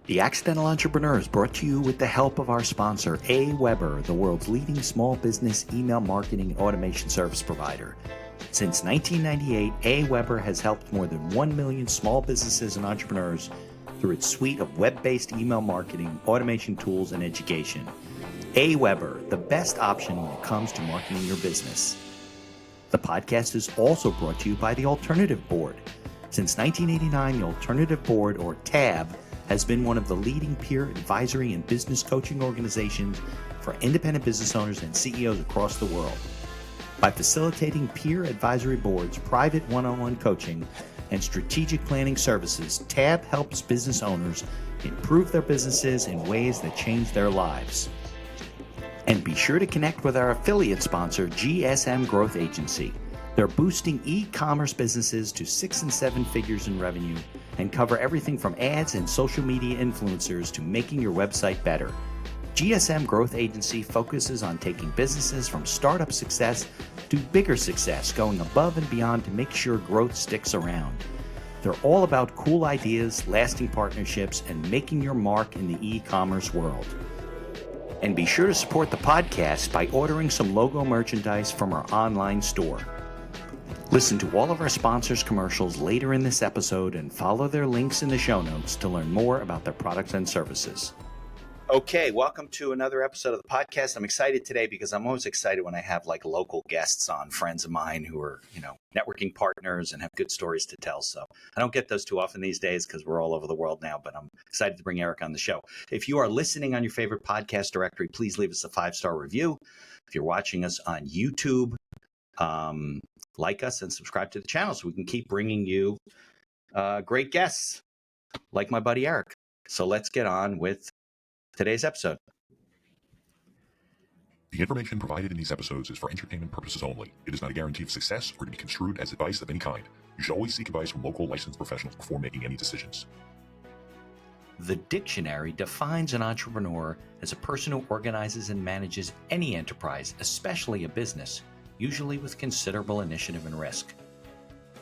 The Accidental Entrepreneur is brought to you with the help of our sponsor, AWeber, the world's leading small business email marketing and automation service provider. Since 1998, AWeber has helped more than 1 million small businesses and entrepreneurs through its suite of web-based email marketing, automation tools, and education. AWeber, the best option when it comes to marketing your business. The podcast is also brought to you by the Alternative Board. Since 1989, the Alternative Board, or TAB, has been one of the leading peer advisory and business coaching organizations for independent business owners and CEOs across the world. By facilitating peer advisory boards, private one-on-one coaching, and strategic planning services, TAB helps business owners improve their businesses in ways that change their lives. And be sure to connect with our affiliate sponsor, GSM Growth Agency. They're boosting e-commerce businesses to 6 and 7 figures in revenue and cover everything from ads and social media influencers to making your website better. GSM Growth Agency focuses on taking businesses from startup success to bigger success, going above and beyond to make sure growth sticks around. They're all about cool ideas, lasting partnerships, and making your mark in the e-commerce world. And be sure to support the podcast by ordering some logo merchandise from our online store. Listen to all of our sponsors' commercials later in this episode and follow their links in the show notes to learn more about their products and services. Okay, welcome to another episode of the podcast. I'm excited today because I'm always excited when I have like local guests on, friends of mine who are, networking partners and have good stories to tell. So I don't get those too often these days because we're all over the world now, but I'm excited to bring Eric on the show. If you are listening on your favorite podcast directory, please leave us a 5-star review. If you're watching us on YouTube, like us and subscribe to the channel so we can keep bringing you great guests like my buddy Eric. So let's get on with today's episode. The information provided in these episodes is for entertainment purposes only. It is not a guarantee of success or to be construed as advice of any kind. You should always seek advice from local licensed professionals before making any decisions. The dictionary defines an entrepreneur as a person who organizes and manages any enterprise, especially a business, usually with considerable initiative and risk.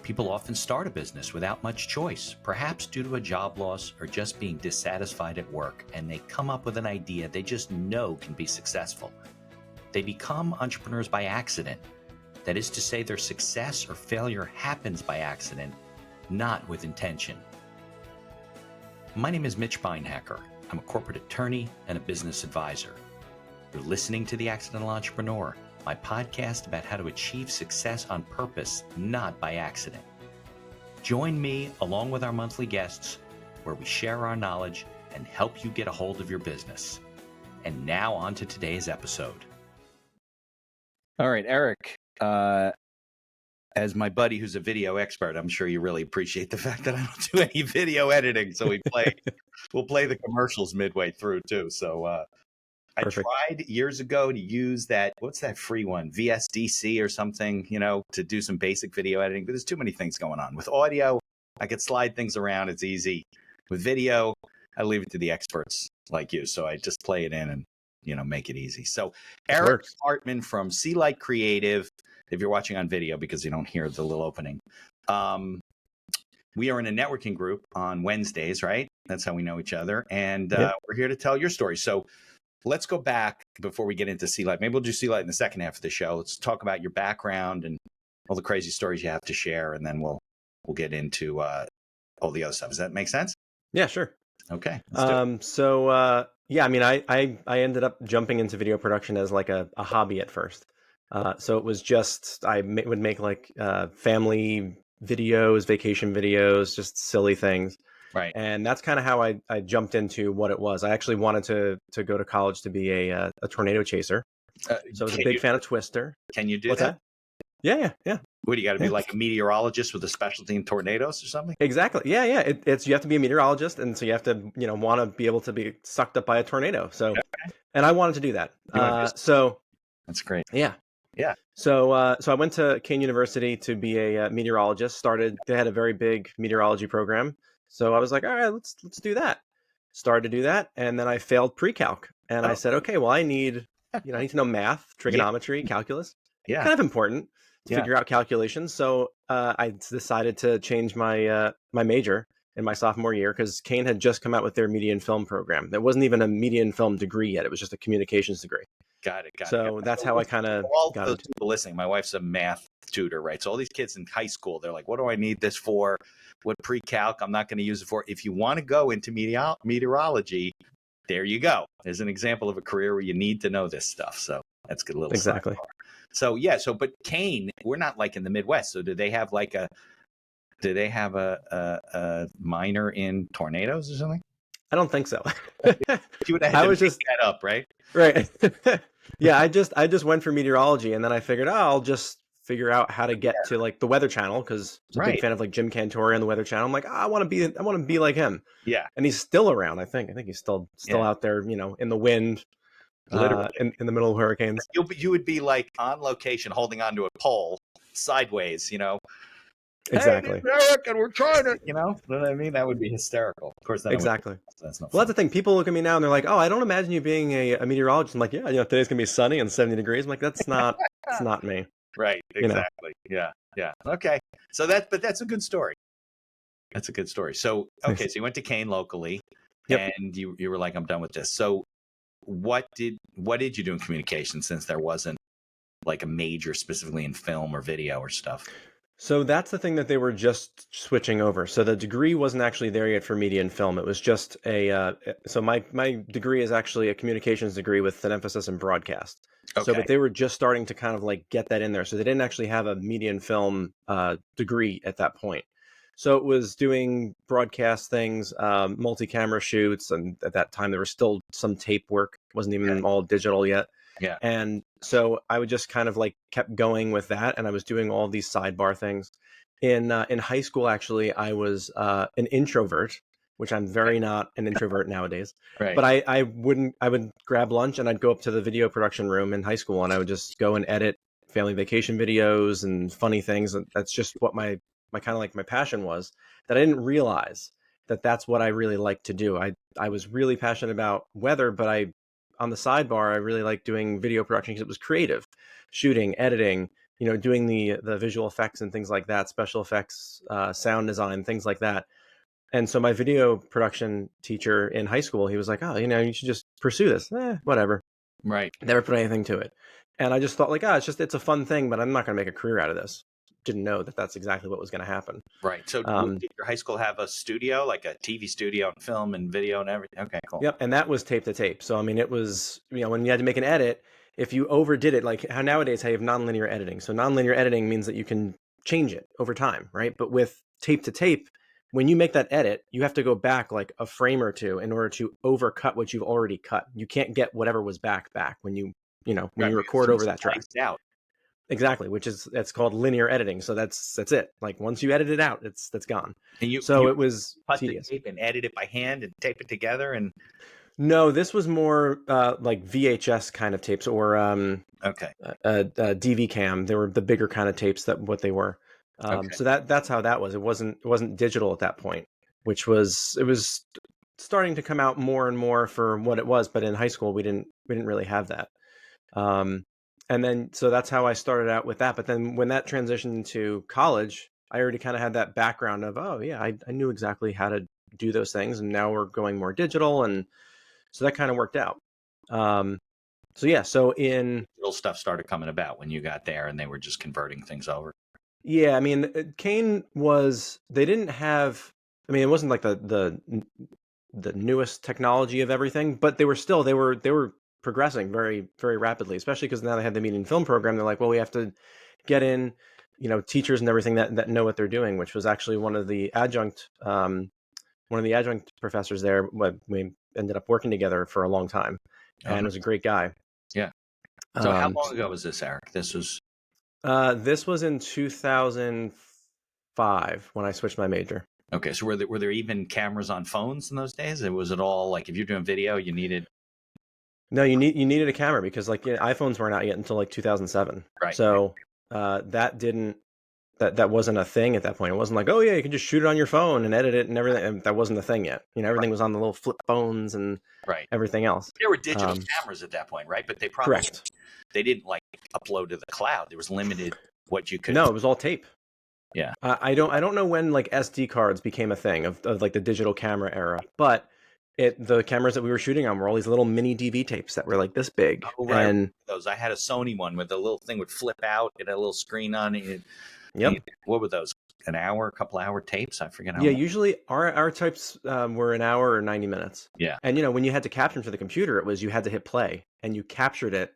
People often start a business without much choice, perhaps due to a job loss or just being dissatisfied at work, and they come up with an idea they just know can be successful. They become entrepreneurs by accident. That is to say, their success or failure happens by accident, not with intention. My name is Mitch Beinhacker. I'm a corporate attorney and a business advisor. You're listening to The Accidental Entrepreneur, my podcast about how to achieve success on purpose, not by accident. Join me along with our monthly guests where we share our knowledge and help you get a hold of your business. And now on to today's episode. All right, Eric, as my buddy who's a video expert, I'm sure you really appreciate the fact that I don't do any video editing. So we'll play the commercials midway through too. So I tried years ago to use that, what's that free one, VSDC or something, to do some basic video editing, but there's too many things going on. With audio, I could slide things around. It's easy. With video, I leave it to the experts like you. So I just play it in and, make it easy. So Eric Hartmann from SeaLight Creative, if you're watching on video because you don't hear the little opening. We are in a networking group on Wednesdays, right? That's how we know each other. And we're here to tell your story. So let's go back before we get into SeaLight. Maybe we'll do SeaLight in the second half of the show. Let's talk about your background and all the crazy stories you have to share, and then we'll get into all the other stuff. Does that make sense? Yeah, sure. Okay. I ended up jumping into video production as like a hobby at first. So it was just would make like family videos, vacation videos, just silly things. Right. And that's kind of how I jumped into what it was. I actually wanted to go to college to be a tornado chaser. So I was a big fan of Twister. Can you do What's that? Yeah. What, do you got to be like a meteorologist with a specialty in tornadoes or something? Exactly. Yeah. It's you have to be a meteorologist, and so you have to want to be able to be sucked up by a tornado. So, and I wanted to do that. So that's great. Yeah. So I went to Kane University to be a meteorologist. They had a very big meteorology program. So I was like, all right, let's do that. Started to do that, and then I failed pre-calc, and I said, okay, well, I need to know math, trigonometry, calculus. Yeah, kind of important to figure out calculations. So I decided to change my my major in my sophomore year because Kane had just come out with their media and film program. It wasn't even a media and film degree yet. It was just a communications degree. Got it. So that's how I kind of all got those into it. people listening. My wife's a math tutor, right? So all these kids in high school, they're like, what do I need this for? What pre-calc? I'm not going to use it for. If you want to go into meteorology, there you go. There's an example of a career where you need to know this stuff. So that's a good little Exactly. sidebar. So yeah, but Kane, we're not like in the Midwest. So do they have a minor in tornadoes or something? I don't think so. You would have had to make that up, right? Right. Yeah, I just went for meteorology, and then I figured, I'll just figure out how to get to like the Weather Channel because I'm a big fan of like Jim Cantore on the Weather Channel. I'm like, I want to be like him. Yeah. And he's still around. I think he's still out there, in the wind, literally in the middle of hurricanes. You would be like on location, holding onto a pole sideways, Exactly. Hey, Eric, and we're trying to, you know what I mean? That would be hysterical. Of course, exactly. That's not. Well, that's the thing. People look at me now and they're like, "Oh, I don't imagine you being a meteorologist." I'm like, "Yeah, today's gonna be sunny and 70 degrees." I'm like, "That's not, it's not me." Right. Exactly. Yeah. Okay. So but that's a good story. That's a good story. So okay, so you went to Kane locally, and you were like, "I'm done with this." So what did you do in communication since there wasn't like a major specifically in film or video or stuff? So that's the thing that they were just switching over. So the degree wasn't actually there yet for media and film. It was just so my degree is actually a communications degree with an emphasis in broadcast. Okay. So, but they were just starting to kind of like get that in there. So they didn't actually have a media and film degree at that point. So it was doing broadcast things, multi-camera shoots. And at that time, there was still some tape work. It wasn't even all digital yet. Yeah. And so I would just kind of like kept going with that. And I was doing all these sidebar things. In high school, actually, I was an introvert, which I'm very not an introvert nowadays. Right. But I would grab lunch and I'd go up to the video production room in high school and I would just go and edit family vacation videos and funny things. And that's just what my kind of like my passion was, that I didn't realize that that's what I really like to do. I was really passionate about weather, but on the sidebar, I really liked doing video production because it was creative, shooting, editing, doing the visual effects and things like that, special effects, sound design, things like that. And so my video production teacher in high school, he was like, "Oh, you should just pursue this." Whatever. Right. Never put anything to it. And I just thought like, it's a fun thing, but I'm not going to make a career out of this. Didn't know that that's exactly what was going to happen. Right. So did your high school have a studio, like a TV studio and film and video and everything? Okay, cool. Yep. And that was tape to tape. So, I mean, it was, when you had to make an edit, if you overdid it, like how nowadays you have nonlinear editing. So nonlinear editing means that you can change it over time, right? But with tape to tape, when you make that edit, you have to go back like a frame or two in order to overcut what you've already cut. You can't get whatever was back when you record over that track. Out. Exactly, that's called linear editing. So that's it. Like once you edit it out, that's gone. And it was tedious. Tape and edit it by hand and tape it together. And no, this was more like VHS kind of tapes or DV cam. They were the bigger kind of tapes what they were. So that's how that was. It wasn't digital at that point, it was starting to come out more and more for what it was. But in high school, we didn't really have that. And then, so that's how I started out with that. But then when that transitioned into college, I already kind of had that background of, I knew exactly how to do those things. And now we're going more digital. And so that kind of worked out. So digital stuff started coming about when you got there and they were just converting things over. Yeah. I mean, Kane they didn't have, it wasn't like the newest technology of everything, but they were progressing very, very rapidly, especially because now they have the media and film program. They're like, well, we have to get in, teachers and everything that know what they're doing, which was actually one of the adjunct professors there. We ended up working together for a long time and was a great guy. Yeah. So how long ago was this, Eric? This was in 2005 when I switched my major. Okay. So were there even cameras on phones in those days? And was it all like, if you're doing video, you needed... No, you needed a camera because iPhones weren't out yet until like 2007. Right. So that wasn't a thing at that point. It wasn't like, you can just shoot it on your phone and edit it and everything. And that wasn't a thing yet. Everything was on the little flip phones and everything else. There were digital cameras at that point, right? But they probably they didn't like upload to the cloud. There was limited what you could. No, it was all tape. Yeah. I don't know when like SD cards became a thing of like the digital camera era, but the cameras that we were shooting on were all these little mini DV tapes that were like this big. Oh, right. And Those. I had a Sony one where the little thing would flip out. It had a little screen on it. yep. What were those? An hour, a couple hour tapes? I forget how Yeah, long. usually our types were an hour or 90 minutes. Yeah. And when you had to capture them to the computer, it was you had to hit play and you captured it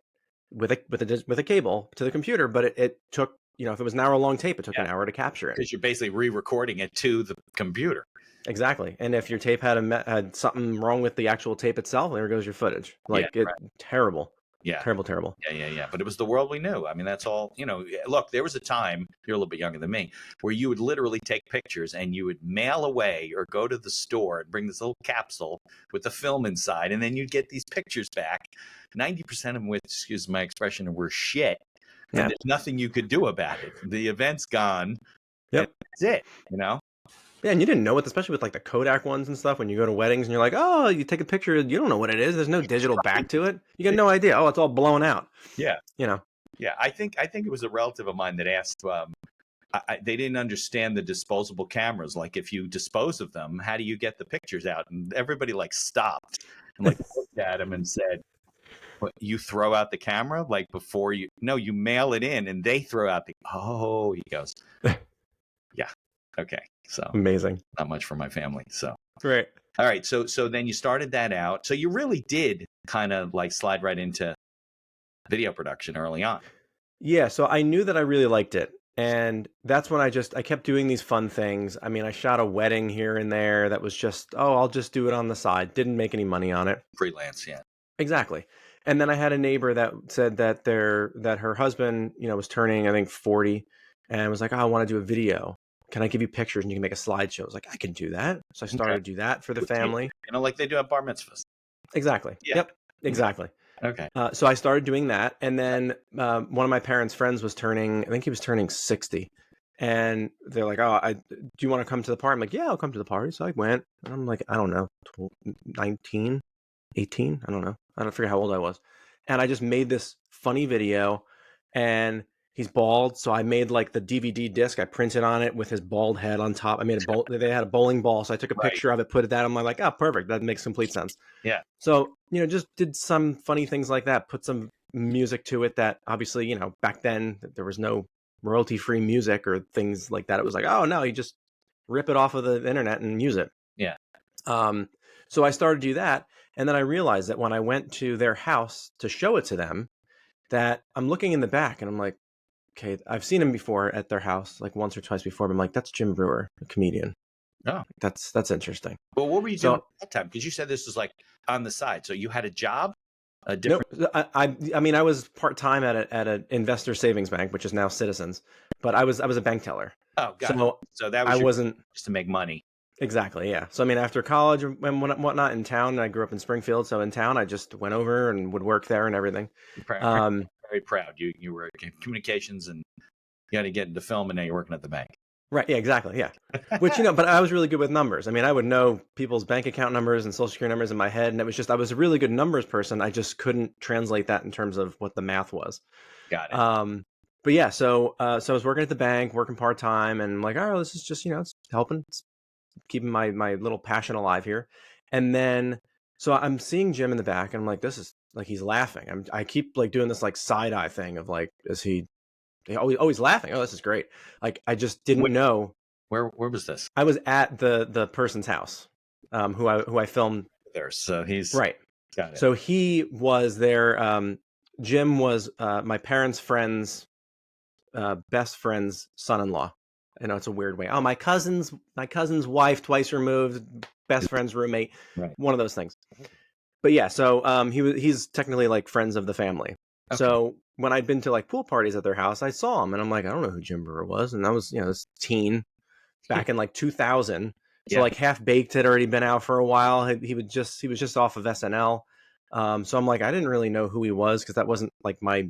with a cable to the computer, but it took, if it was an hour long tape, it took an hour to capture it. Because you're basically re-recording it to the computer. Exactly. And if your tape had something wrong with the actual tape itself, there goes your footage. Terrible. Yeah. Terrible. Yeah. But it was the world we knew. I mean, that's all, look, there was a time, you're a little bit younger than me, where you would literally take pictures and you would mail away or go to the store and bring this little capsule with the film inside. And then you'd get these pictures back. 90% of them, which, excuse my expression, were shit. And Yeah. there's nothing you could do about it. The event's gone. Yep. That's it, Yeah, and you didn't know it, especially with like the Kodak ones and stuff. When you go to weddings and you're like, oh, you take a picture, you don't know what it is. There's no digital back to it. You got no idea. Oh, it's all blown out. Yeah. Yeah, I think it was a relative of mine that asked. They didn't understand the disposable cameras. Like, if you dispose of them, how do you get the pictures out? And everybody like stopped and like looked at him and said, "What, you throw out the camera like before you? No, you mail it in and they throw out the." Oh, he goes, yeah, okay. So amazing. Not much for my family. So Right. All right. So then you started that out. So you really did kind of like slide right into video production early on. Yeah. So I knew that I really liked it. And that's when I kept doing these fun things. I mean, I shot a wedding here and there that was just, I'll just do it on the side. Didn't make any money on it. Freelance. Yeah. Exactly. And then I had a neighbor that said that her husband, was turning, I think, 40 and was like, oh, I want to do a video. Can I give you pictures and you can make a slideshow? I was like, I can do that. So I started to do that for the family. Like they do at bar mitzvahs. Exactly. Yeah. Yep. Exactly. Okay. So I started doing that. And then one of my parents' friends was I think he was turning 60. And they're like, oh, do you want to come to the party? I'm like, yeah, I'll come to the party. So I went. And I'm like, I don't know, 19, 18. I don't know. I don't forget how old I was. And I just made this funny video. And he's bald, so I made like the DVD disc. I printed on it with his bald head on top. I made they had a bowling ball, so I took a picture of it, put it that. I'm like, oh, perfect. That makes complete sense. Yeah. So, just did some funny things like that. Put some music to it that obviously, back then there was no royalty-free music or things like that. It was like, oh no, you just rip it off of the internet and use it. Yeah. So I started to do that, and then I realized that when I went to their house to show it to them, that I'm looking in the back and I'm like, okay, I've seen him before at their house, like once or twice before, but I'm like, that's Jim Brewer, a comedian. Oh. That's interesting. Well, what were you doing at that time? Because you said this was like on the side. So you had a job? No, I mean, I was part-time at an investor savings bank, which is now Citizens, but I was a bank teller. Oh, got it. So that was wasn't just to make money. Exactly, yeah. So I mean, after college and whatnot in town, I grew up in Springfield, so in town I just went over and would work there and everything. Very proud. You were in communications and you had to get into film, and now you're working at the bank. Right. Yeah. Exactly. Yeah. Which but I was really good with numbers. I mean, I would know people's bank account numbers and social security numbers in my head, and it was just I was a really good numbers person. I just couldn't translate that in terms of what the math was. Got it. But yeah, so I was working at the bank, working part time, and I'm like, oh, this is just it's helping. It's keeping my little passion alive here. And then so I'm seeing Jim in the back and I'm like, this is like, he's laughing. I keep like doing this like side eye thing of like, is he always laughing? Oh, this is great. Like, I just didn't know. Where was this? I was at the person's house, who I filmed there. So he's right. Got it. So he was there. Jim was my parents' friend's best friend's son-in-law. I know it's a weird way. Oh, my cousin's wife, twice removed, best friend's roommate, right. One of those things. But yeah, so he's technically like friends of the family. Okay. So when I'd been to like pool parties at their house, I saw him and I'm like, I don't know who Jim Brewer was. And I was, this teen back in like 2000. So like Half Baked had already been out for a while. He was just off of SNL. So I'm like, I didn't really know who he was because that wasn't like I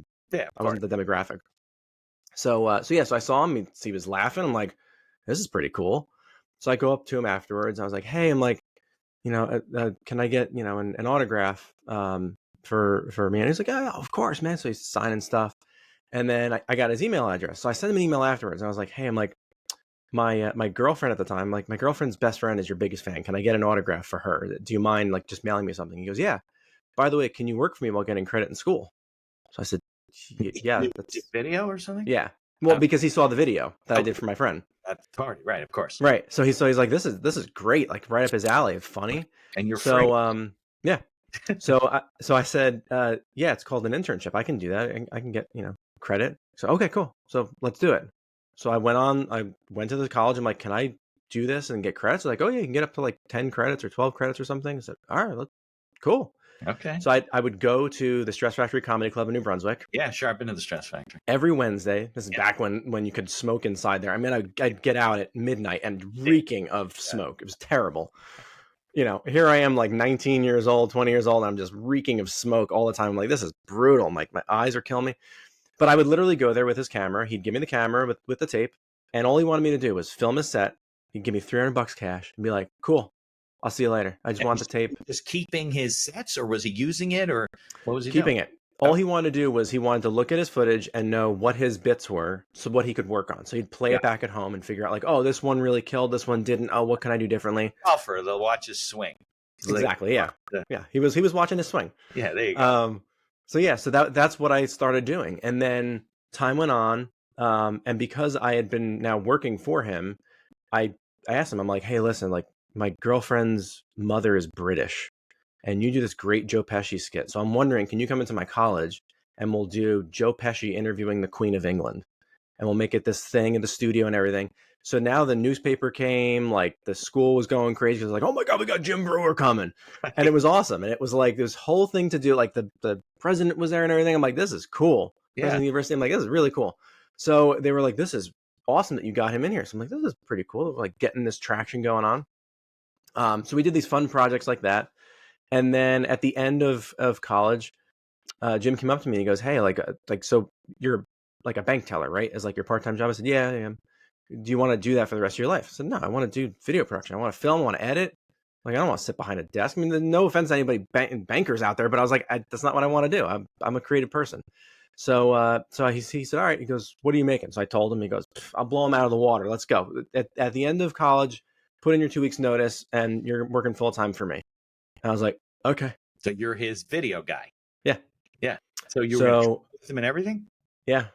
wasn't the demographic. So I saw him. He was laughing. I'm like, this is pretty cool. So I go up to him afterwards. I was like, hey, I'm like, can I get an autograph for me? And he's like, oh, of course, man. So he's signing stuff. And then I got his email address. So I sent him an email afterwards. I was like, hey, I'm like, my girlfriend at the time, like my girlfriend's best friend is your biggest fan. Can I get an autograph for her? Do you mind like just mailing me something? He goes, yeah. By the way, can you work for me while getting credit in school? So I said, yeah, that's video or something. yeah. Well, Oh. because he saw the video that I did for my friend. At the party, right? Of course. Right. So he's like, this is great, like right up his alley. It's funny. And you're So free. yeah. So I said, yeah, it's called an internship. I can do that. I can get, credit. So okay, cool. So let's do it. So I went to the college. I'm like, can I do this and get credits? They're like, oh yeah, you can get up to like 10 credits or 12 credits or something. I said, all right, cool. Okay. So I would go to the Stress Factory Comedy Club in New Brunswick. Yeah, sure. I've been to the Stress Factory Every Wednesday. This is back when you could smoke inside there. I mean, I'd get out at midnight and reeking of smoke. It was terrible. Here I am like 19 years old, 20 years old, and I'm just reeking of smoke all the time. I'm like, this is brutal. I'm like, my eyes are killing me. But I would literally go there with his camera. He'd give me the camera with the tape, and all he wanted me to do was film his set. He'd give me $300 cash and be like, cool, I'll see you later. I just want the tape. Just keeping his sets, or was he using it, or what was he keeping doing? it? All he wanted to do was he wanted to look at his footage and know what his bits were, so what he could work on. So he'd play it back at home and figure out like, oh, this one really killed, this one didn't. Oh, what can I do differently? Offer, they'll watch his swing. Exactly. Yeah. He was watching his swing. Yeah, there you go. So that's what I started doing, and then time went on, and because I had been now working for him, I asked him, I'm like, hey, listen, like my girlfriend's mother is British, and you do this great Joe Pesci skit. So I'm wondering, can you come into my college and we'll do Joe Pesci interviewing the Queen of England, and we'll make it this thing in the studio and everything. So now the newspaper came, like the school was going crazy. It was like, oh my God, we got Jim Brewer coming. And it was awesome. And it was like this whole thing to do, like the president was there and everything. I'm like, this is cool. President of the university. I'm like, this is really cool. So they were like, this is awesome that you got him in here. So I'm like, this is pretty cool. Like getting this traction going on. So we did these fun projects like that. And then at the end of college, Jim came up to me and he goes, hey, so you're like a bank teller, right? As like your part-time job. I said, yeah, I am. Do you want to do that for the rest of your life? I said, no, I want to do video production. I want to film, I want to edit. Like, I don't want to sit behind a desk. I mean, no offense to anybody bankers out there, but I was like, that's not what I want to do. I'm a creative person. So he said, all right. He goes, what are you making? So I told him. He goes, I'll blow him out of the water. Let's go. At the end of college, put in your 2 weeks notice and you're working full time for me. And I was like, okay. So you're his video guy. Yeah. Yeah. So you were with him and everything? Yeah.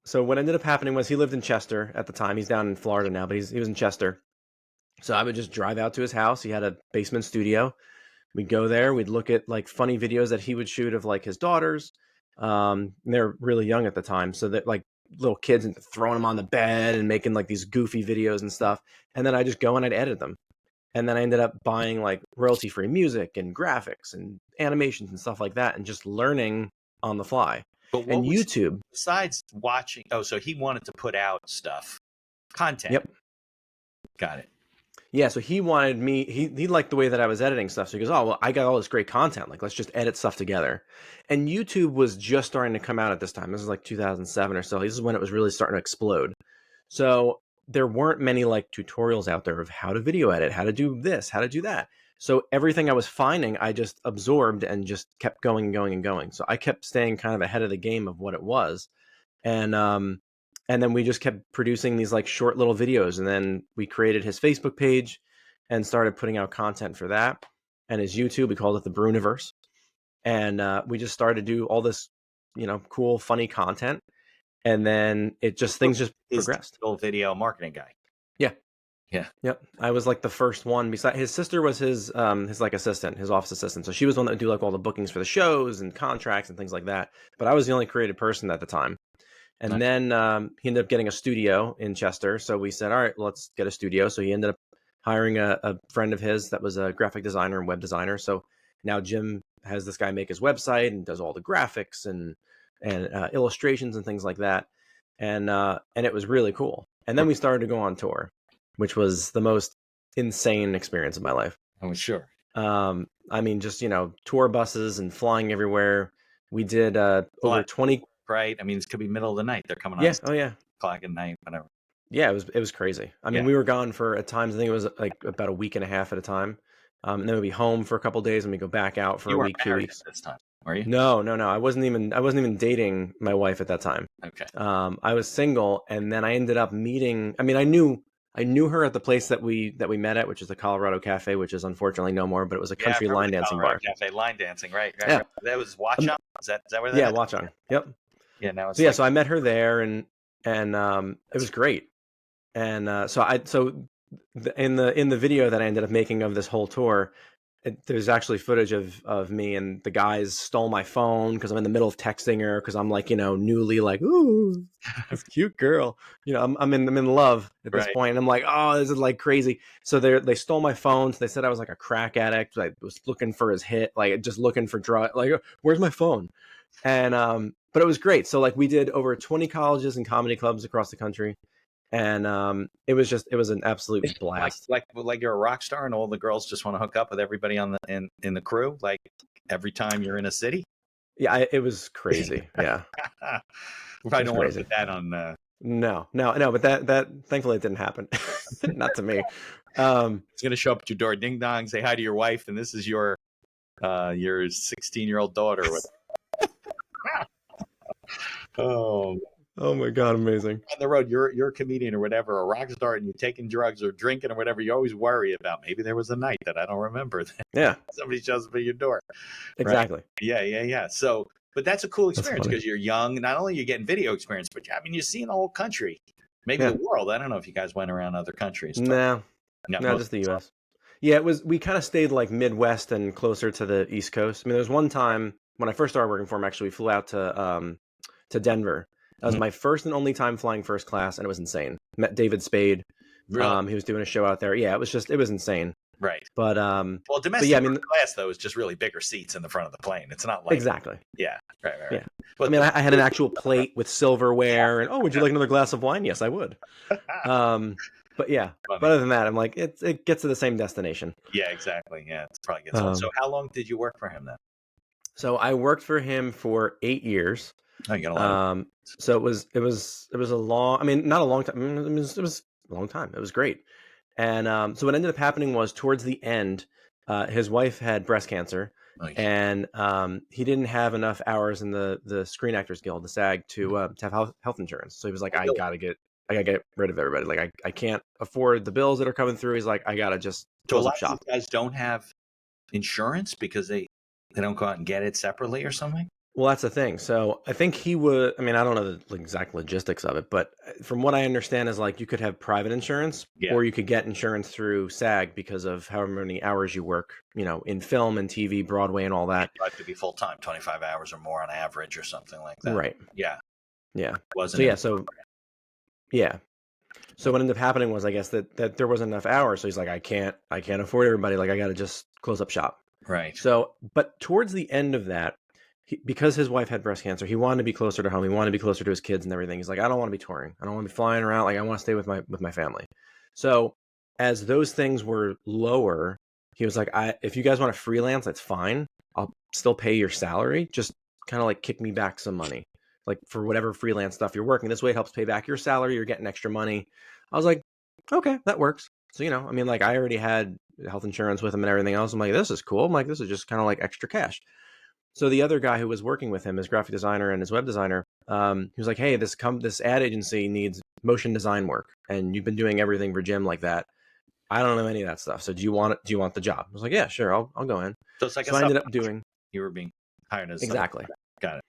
So what ended up happening was he lived in Chester at the time. He's down in Florida now, but he was in Chester. So I would just drive out to his house. He had a basement studio. We'd go there. We'd look at like funny videos that he would shoot of like his daughters. They're really young at the time. So that like little kids and throwing them on the bed and making like these goofy videos and stuff. And then I just go and I'd edit them. And then I ended up buying like royalty-free music and graphics and animations and stuff like that and just learning on the fly. But and YouTube, besides watching, so he wanted to put out stuff, content. Yep. Got it. Yeah, so he wanted me, he liked the way that I was editing stuff. So he goes, oh, well, I got all this great content. Like, let's just edit stuff together. And YouTube was just starting to come out at this time. This is like 2007 or so. This is when it was really starting to explode. So there weren't many like tutorials out there of how to video edit, how to do this, how to do that. So everything I was finding, I just absorbed and just kept going and going and going. So I kept staying kind of ahead of the game of what it was. And then we just kept producing these like short little videos. And then we created his Facebook page and started putting out content for that. And his YouTube, we called it the Bruniverse. And we just started to do all this, cool, funny content. And then things just progressed. Old video marketing guy. Yeah. Yeah. Yep. I was like the first one. Besides, his sister was his like assistant, his office assistant. So she was the one that would do like all the bookings for the shows and contracts and things like that. But I was the only creative person at the time. And then he ended up getting a studio in Chester. So we said, all right, let's get a studio. So he ended up hiring a friend of his that was a graphic designer and web designer. So now Jim has this guy make his website and does all the graphics and illustrations and things like that. And it was really cool. And then we started to go on tour, which was the most insane experience of my life. Oh, sure. I mean, just, tour buses and flying everywhere. We did over 20. Right. I mean, it could be middle of the night. They're coming on. Yeah. Oh, yeah. O'clock at night, whatever. Yeah, it was crazy. I mean, we were gone for at times, I think it was like about a week and a half at a time. And then we'd be home for a couple of days and we go back out for a week, 2 weeks. This time. Are you? No. I wasn't even dating my wife at that time. Okay. I was single, and then I ended up meeting. I mean, I knew her at the place that we met at, which is the Colorado Cafe, which is unfortunately no more, but it was a Yeah, country I remember line the dancing Colorado bar. Cafe line dancing, right? Yeah. That was Watchung. Is that where that Yeah, is? Watchung. Yep. Yeah, now it's So yeah, like so I met her there, and it was great. And in the video that I ended up making of this whole tour, there's actually footage of me, and the guys stole my phone because I'm in the middle of texting her because I'm like, newly like, ooh, this cute girl. I'm in love at this right. point, and I'm like, oh, this is like crazy. So they stole my phone. So they said I was like a crack addict. I was looking for his hit, like just looking for drug. Like, where's my phone? And but it was great. So like we did over 20 colleges and comedy clubs across the country, and it was an absolute blast. Like you're a rock star, and all the girls just want to hook up with everybody on the in the crew. Like every time you're in a city. Yeah, it was crazy. Yeah, we probably don't want to crazy. put that on. No, but that thankfully it didn't happen. Not to me. It's gonna show up at your door, ding dong, say hi to your wife, and this is your 16-year-old daughter. Oh. Oh my God, amazing. On the road, you're a comedian or whatever, a rock star, and you're taking drugs or drinking or whatever. You always worry about maybe there was a night that I don't remember. Yeah, Somebody shows up at your door. exactly. Right? Yeah. So, but that's a cool experience because you're young. Not only you're getting video experience, but you're seeing the whole country, maybe the world. I don't know if you guys went around other countries. No, just the U.S. Yeah, it was. We kind of stayed like Midwest and closer to the East Coast. I mean, there was one time when I first started working for him. Actually, we flew out to Denver. That was my first and only time flying first class, and it was insane. Met David Spade. Really? He was doing a show out there. Yeah, it was insane. Right. But well, domestic class though is just really bigger seats in the front of the plane. It's not like exactly. Yeah. Right. Yeah. But I mean, I had an actual plate with silverware, and would you like another glass of wine? Yes, I would. But yeah. But other than that, I'm like, it gets to the same destination. Yeah, exactly. Yeah, it's probably gets old. So how long did you work for him then? So I worked for him for 8 years. Oh, you got a lot. So it was a long. I mean, not a long time. I mean, it was a long time. It was great. And so what ended up happening was towards the end, his wife had breast cancer, and he didn't have enough hours in the Screen Actors Guild, the SAG, to have health insurance. So he was like, I gotta get rid of everybody. Like I can't afford the bills that are coming through. He's like, I gotta just close up shop. Of these guys don't have insurance because they don't go out and get it separately or something. Well, that's the thing. So I think he would. I mean, I don't know the exact logistics of it, but from what I understand is like you could have private insurance, or you could get insurance through SAG because of however many hours you work, in film and TV, Broadway, and all that. You have to be full time, 25 hours or more on average, or something like that. Right. Yeah. So what ended up happening was, I guess that there wasn't enough hours. So he's like, I can't afford everybody. Like I got to just close up shop. Right. So, but towards the end of that, because his wife had breast cancer, he wanted to be closer to home. He wanted to be closer to his kids and everything. He's like, I don't want to be touring. I don't want to be flying around. Like I want to stay with my family. So as those things were lower, he was like, if you guys want to freelance, that's fine. I'll still pay your salary. Just kind of like kick me back some money, like for whatever freelance stuff you're working. This way it helps pay back your salary. You're getting extra money. I was like, okay, that works. So, I mean, like I already had health insurance with him and everything else. I'm like, this is cool. I'm like, this is just kind of like extra cash. So the other guy who was working with him, his graphic designer and his web designer, he was like, hey, this ad agency needs motion design work, and you've been doing everything for Jim like that. I don't know any of that stuff. So do you want the job? I was like, yeah, sure, I'll go in. So it's like I ended up doing. You were being hired as exactly. Got it.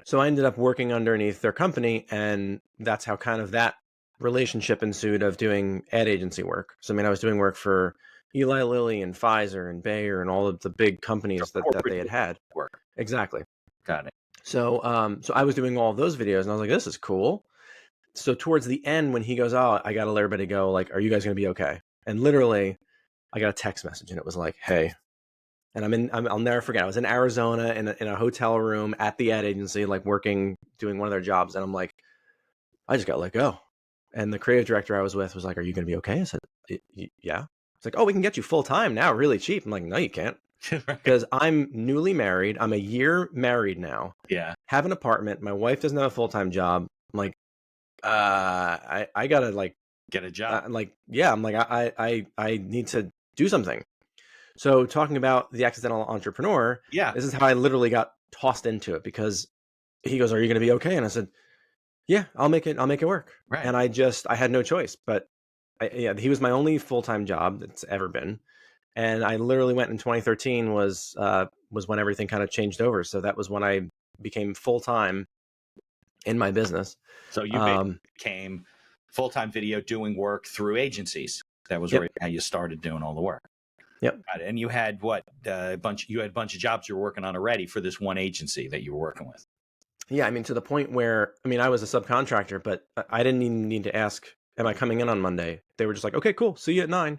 So I ended up working underneath their company, and that's how kind of that relationship ensued of doing ad agency work. So I mean, I was doing work for Eli Lilly and Pfizer and Bayer and all of the big companies that they had. Work. Exactly. Got it. So so I was doing all of those videos, and I was like, this is cool. So towards the end, when he goes, oh, I got to let everybody go. Like, are you guys going to be okay? And literally, I got a text message, and it was like, hey. And I'll never forget. I was in Arizona in a hotel room at the ad agency, like doing one of their jobs. And I'm like, I just got let go. And the creative director I was with was like, are you going to be okay? I said, yeah. It's like, oh, we can get you full time now, really cheap. I'm like, no, you can't. Because I'm newly married. I'm a year married now. Yeah. Have an apartment. My wife doesn't have a full-time job. I'm like, I gotta like get a job. I'm like, I need to do something. So talking about the accidental entrepreneur, Yeah. this is how I literally got tossed into it, because he goes, "Are you going to be okay?" And I said, "Yeah, I'll make it work." Right. And I had no choice, but he was my only full-time job that's ever been. And I literally went in 2013 was when everything kind of changed over. So that was when I became full-time in my business. So you became full-time video doing work through agencies. That was Yep. how you started doing all the work. Yep. Got it. And you had a bunch of jobs you were working on already for this one agency that you were working with. Yeah, I mean, to the point where, I mean, I was a subcontractor, but I didn't even need to ask, "Am I coming in on Monday?" They were just like, "Okay, cool. See you at 9."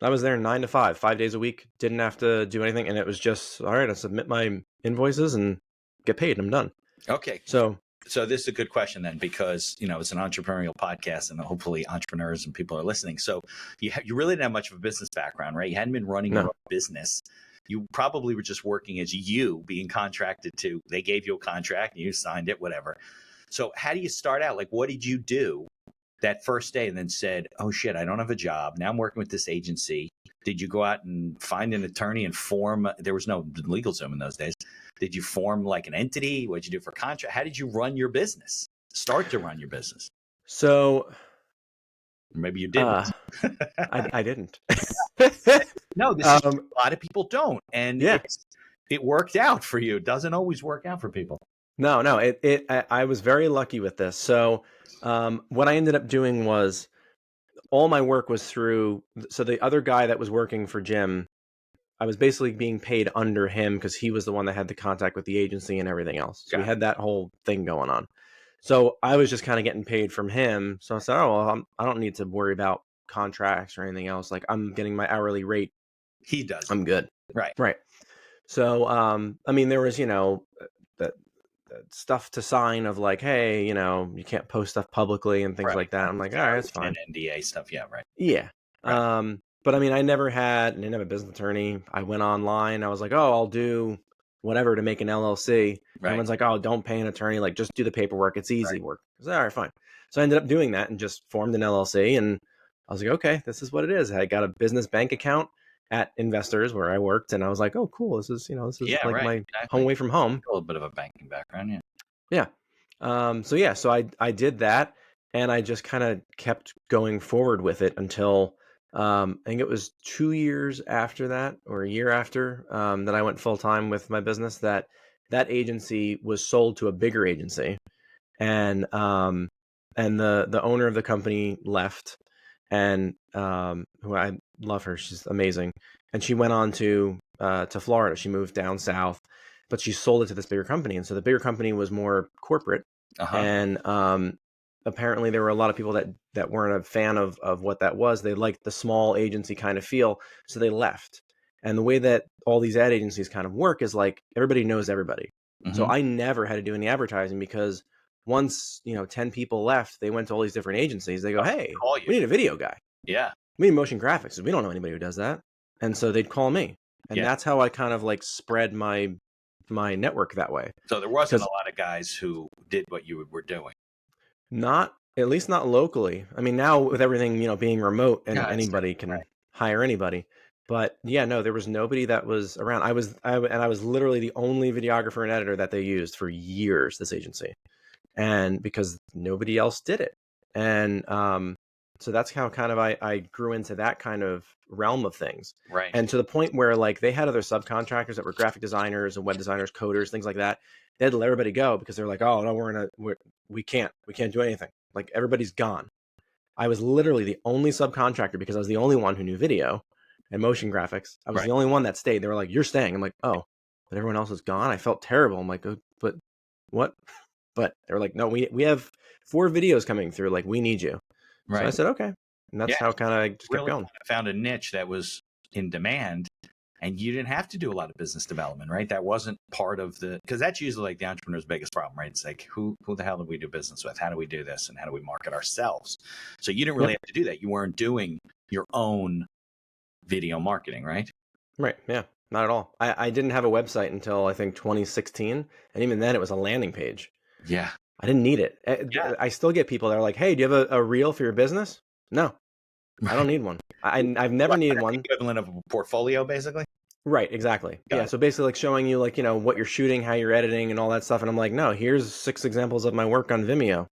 I was there 9 to 5, 5 days a week. Didn't have to do anything, and it was just, all right, I submit my invoices and get paid. I'm done. Okay. So this is a good question then, because it's an entrepreneurial podcast, and hopefully entrepreneurs and people are listening. So you really didn't have much of a business background, right? You hadn't been running your own business. You probably were just working as you, being contracted to. They gave you a contract, and you signed it, whatever. So how do you start out? Like, what did you do that first day and then said, "Oh shit, I don't have a job. Now I'm working with this agency"? Did you go out and find an attorney and form? There was no LegalZoom in those days. Did you form like an entity? What did you do for contract? How did you run your business? Start to run your business? So Or maybe you didn't. I didn't. No, this is, a lot of people don't, and Yeah. it worked out for you. It doesn't always work out for people. No, I was very lucky with this. So what I ended up doing was, all my work was through, so the other guy that was working for Jim, I was basically being paid under him because he was the one that had the contact with the agency and everything else. So we had that whole thing going on. So I was just kind of getting paid from him. So I said, "Oh, well, I don't need to worry about contracts or anything else. Like, I'm getting my hourly rate. He does. I'm good." Right. So, I mean, there was, the stuff to sign of like, "Hey, you can't post stuff publicly," and things like that. I'm like, all right, that's fine. NDA stuff. Yeah. Right. Yeah. Right. But I mean, I didn't have a business attorney. I went online. I was like, "Oh, I'll do whatever to make an LLC." Right. Everyone's like, "Oh, don't pay an attorney. Like, just do the paperwork. It's easy work." I said, "All right, fine." So I ended up doing that and just formed an LLC. And I was like, "Okay, this is what it is." I got a business bank account at Investors where I worked, and I was like, "Oh, cool. This is like my home away from home." A little bit of a banking background. Yeah. So I did that, and I just kind of kept going forward with it until I think it was 2 years after that, or a year after, that I went full time with my business, that agency was sold to a bigger agency, and the owner of the company left, and who I love her, she's amazing, and she went on to Florida. She moved down south, but she sold it to this bigger company, and so the bigger company was more corporate, and apparently there were a lot of people that weren't a fan of what that was. They liked the small agency kind of feel, so they left. And the way that all these ad agencies kind of work is like, everybody knows everybody. So I never had to do any advertising, because once 10 people left, they went to all these different agencies. They go, "Hey, we need a video guy. Yeah. We need motion graphics. We don't know anybody who does that." And so they'd call me, and that's how I kind of like spread my network that way. So there wasn't a lot of guys who did what you were doing. Not, at least not locally. I mean, now with everything, being remote, and anybody can hire anybody. But yeah, no, there was nobody that was around. I was literally the only videographer and editor that they used for years, this agency. And because nobody else did it. And so that's how kind of I grew into that kind of realm of things. Right. And to the point where, like, they had other subcontractors that were graphic designers and web designers, coders, things like that. They had to let everybody go because they're like, "Oh no, we can't do anything. Like, everybody's gone." I was literally the only subcontractor, because I was the only one who knew video and motion graphics. I was the only one that stayed. They were like, "You're staying." I'm like, "Oh, but everyone else is gone." I felt terrible. I'm like, "Oh, but what?" But they were like, "No, we have 4 videos coming through. Like, we need you." Right. So I said, "Okay." And that's how kind of I just kept going. Found a niche that was in demand, and you didn't have to do a lot of business development, right? That wasn't part of because that's usually like the entrepreneur's biggest problem, right? It's like, who the hell do we do business with? How do we do this? And how do we market ourselves? So you didn't really have to do that. You weren't doing your own video marketing, right? Right. Yeah. Not at all. I didn't have a website until I think 2016. And even then it was a landing page. Yeah. I didn't need it. I still get people that are like, "Hey, do you have a reel for your business?" No. I don't need one. I've never needed one. Equivalent of a portfolio, basically. Right, exactly. Got Yeah, it. so basically like showing you like, what you're shooting, how you're editing and all that stuff. And I'm like, no, here's 6 examples of my work on Vimeo.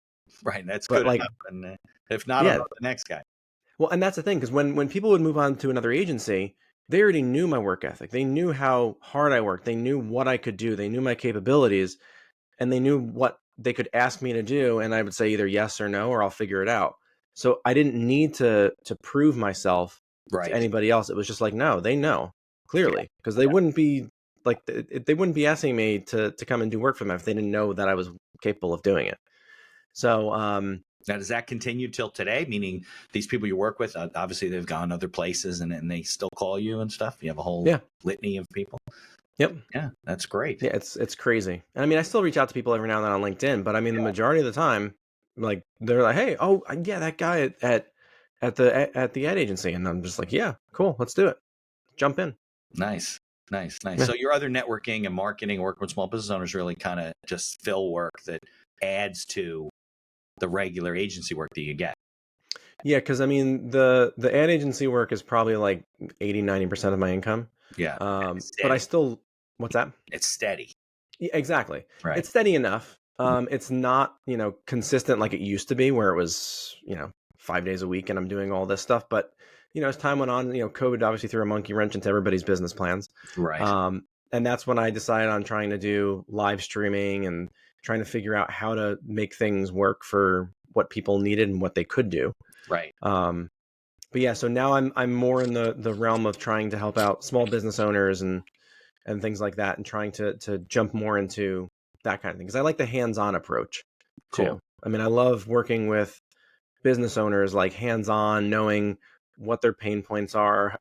Right, that's But good like, enough. And if not, I'll yeah, know the next guy. well, and that's the thing, because when people would move on to another agency, they already knew my work ethic. They knew how hard I worked. They knew what I could do. They knew my capabilities, and they knew what they could ask me to do, and I would say either yes or no, or I'll figure it out. So I didn't need to prove myself to Right. anybody else. It was just like, no, they know clearly, because they wouldn't be like they wouldn't be asking me to come and do work for them if they didn't know that I was capable of doing it. So Now, does that continue till today? Meaning these people you work with, obviously they've gone other places and they still call you and stuff. You have a whole litany of people. Yep. Yeah, that's great. Yeah, it's crazy. And I mean, I still reach out to people every now and then on LinkedIn, but I mean, the majority of the time, like they're like, "Hey, oh yeah, that guy at the ad agency," and I'm just like, "Yeah, cool, let's do it, jump in." Nice. Yeah. So your other networking and marketing, working with small business owners, really kind of just fill work that adds to the regular agency work that you get. Yeah, because I mean, the ad agency work is probably like 80-90% of my income. Yeah. But I still, what's that? It's steady. Yeah, exactly. Right. It's steady enough. It's not, consistent like it used to be, where it was, 5 days a week and I'm doing all this stuff. But, as time went on, COVID obviously threw a monkey wrench into everybody's business plans. Right. And that's when I decided on trying to do live streaming and trying to figure out how to make things work for what people needed and what they could do. Right. But yeah, so now I'm more in the realm of trying to help out small business owners and things like that, and trying to jump more into that kind of thing, because I like the hands-on approach too. Cool. I mean, I love working with business owners, like hands-on, knowing what their pain points are,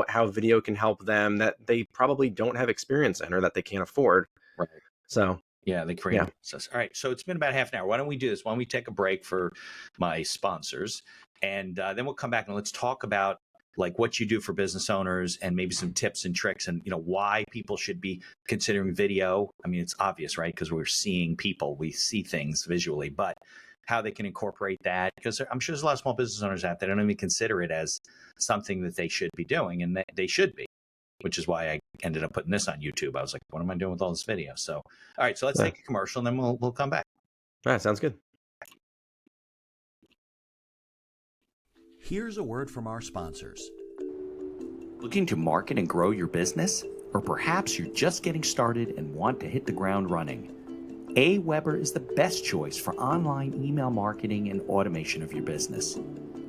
how video can help them that they probably don't have experience in or that they can't afford. Right. So yeah, the creative process. All right, so it's been about half an hour. Why don't we do this? Why don't we take a break for my sponsors, and then we'll come back and let's talk about like what you do for business owners and maybe some tips and tricks, and why people should be considering video. I mean, it's obvious, right? Because we're seeing people, we see things visually, but how they can incorporate that, because I'm sure there's a lot of small business owners out there that don't even consider it as something that they should be doing, and they should be, which is why I ended up putting this on YouTube. I was like, what am I doing with all this video? So, all right, so let's take a commercial and then we'll come back. All right, sounds good. Here's a word from our sponsors. Looking to market and grow your business? Or perhaps you're just getting started and want to hit the ground running? AWeber is the best choice for online email marketing and automation of your business.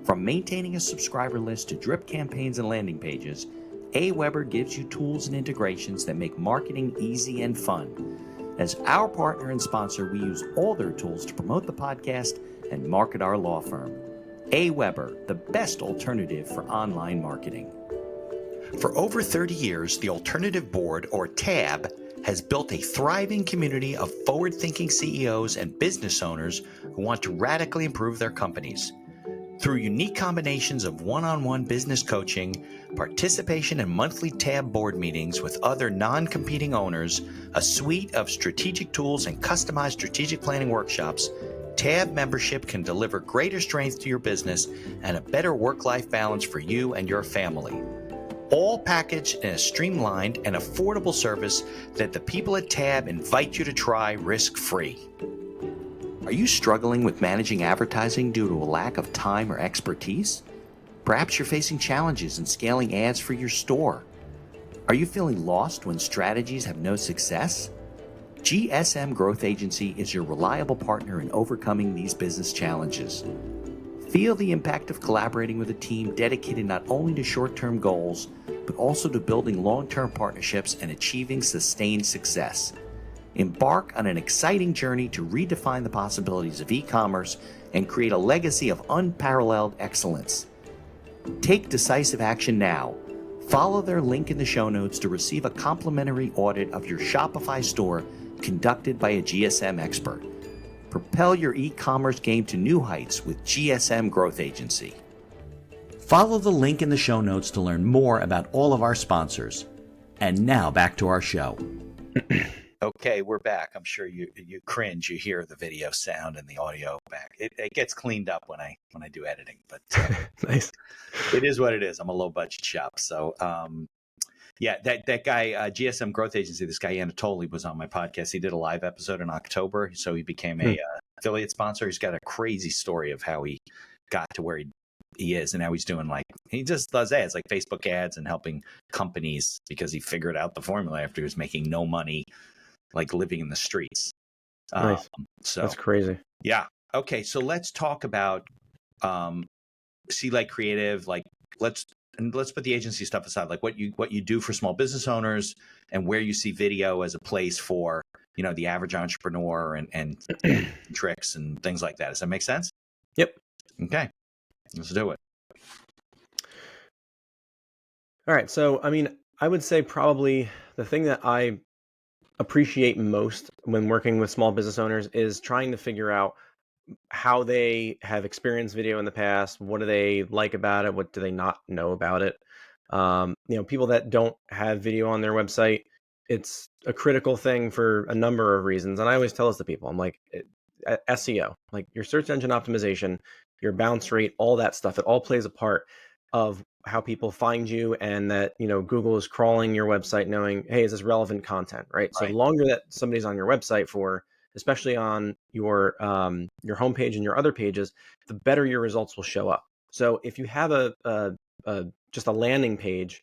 From maintaining a subscriber list to drip campaigns and landing pages, AWeber gives you tools and integrations that make marketing easy and fun. As our partner and sponsor, we use all their tools to promote the podcast and market our law firm. AWeber, the best alternative for online marketing. For over 30 years, the Alternative Board, or TAB, has built a thriving community of forward-thinking CEOs and business owners who want to radically improve their companies. Through unique combinations of one-on-one business coaching, participation in monthly TAB board meetings with other non-competing owners, a suite of strategic tools, and customized strategic planning workshops, TAB membership can deliver greater strength to your business and a better work-life balance for you and your family. All packaged in a streamlined and affordable service that the people at TAB invite you to try risk-free. Are you struggling with managing advertising due to a lack of time or expertise? Perhaps you're facing challenges in scaling ads for your store. Are you feeling lost when strategies have no success? GSM Growth Agency is your reliable partner in overcoming these business challenges. Feel the impact of collaborating with a team dedicated not only to short-term goals, but also to building long-term partnerships and achieving sustained success. Embark on an exciting journey to redefine the possibilities of e-commerce and create a legacy of unparalleled excellence. Take decisive action now. Follow their link in the show notes to receive a complimentary audit of your Shopify store conducted by a GSM expert. Propel your e-commerce game to new heights with GSM Growth Agency. Follow the link in the show notes to learn more about all of our sponsors. And now back to our show. Okay, we're back. I'm sure you cringe. You hear the video sound and the audio back. It gets cleaned up when I do editing, but Nice. it is what it is. I'm a low budget shop, so yeah. That guy, GSM Growth Agency, this guy Anatoly was on my podcast. He did a live episode in October, so he became a affiliate sponsor. He's got a crazy story of how he got to where he is, and now he's doing he just does ads like Facebook ads and helping companies because he figured out the formula after he was making no money, like living in the streets. Nice. So That's crazy. Yeah. Okay. So let's talk about SeaLight Creative. Like let's put the agency stuff aside. Like what you do for small business owners and where you see video as a place for the average entrepreneur and tricks and things like that. Does that make sense? Yep. Okay. Let's do it. All right. So, I mean, I would say probably the thing that I appreciate most when working with small business owners is trying to figure out how they have experienced video in the past. What do they like about it? What do they not know about it? People that don't have video on their website, it's a critical thing for a number of reasons. And I always tell this to people, I'm like, SEO, like your search engine optimization, your bounce rate, all that stuff, it all plays a part of how people find you, and that Google is crawling your website knowing, hey, is this relevant content, right? So the longer that somebody's on your website for, especially on your homepage and your other pages, the better your results will show up. So if you have just a landing page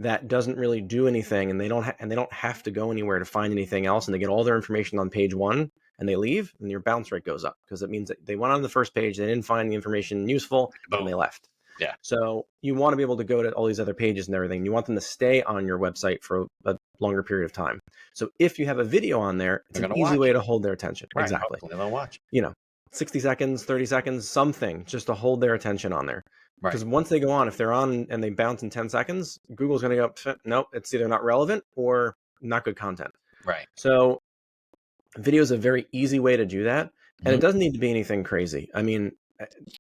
that doesn't really do anything, and they don't have to go anywhere to find anything else, and they get all their information on page one and they leave, and your bounce rate goes up because it means that they went on the first page, they didn't find the information useful, and they left. Yeah. So you want to be able to go to all these other pages and everything. You want them to stay on your website for a longer period of time. So if you have a video on there, it's an easy way to hold their attention. Right. Exactly. Hopefully they'll watch. 60 seconds, 30 seconds, something just to hold their attention on there. Right. Because once they go on, if they're on and they bounce in 10 seconds, Google's going to go, nope, it's either not relevant or not good content. Right. So video is a very easy way to do that. And it doesn't need to be anything crazy. I mean,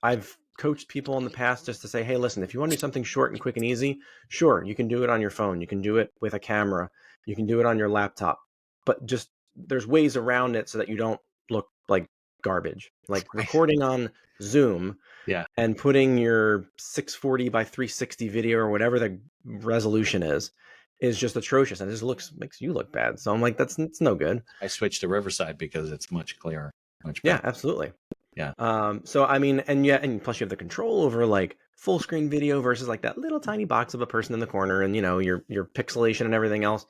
I've coached people in the past just to say, hey, listen, if you want to do something short and quick and easy, sure, you can do it on your phone. You can do it with a camera. You can do it on your laptop. But just there's ways around it so that you don't look like garbage. Like recording on Zoom and putting your 640 by 360 video or whatever the resolution is just atrocious, and it just makes you look bad. So I'm like, it's no good. I switched to Riverside because it's much clearer. Much better. Yeah, absolutely. Yeah. So I mean, and plus you have the control over like full screen video versus like that little tiny box of a person in the corner, and your pixelation and everything else.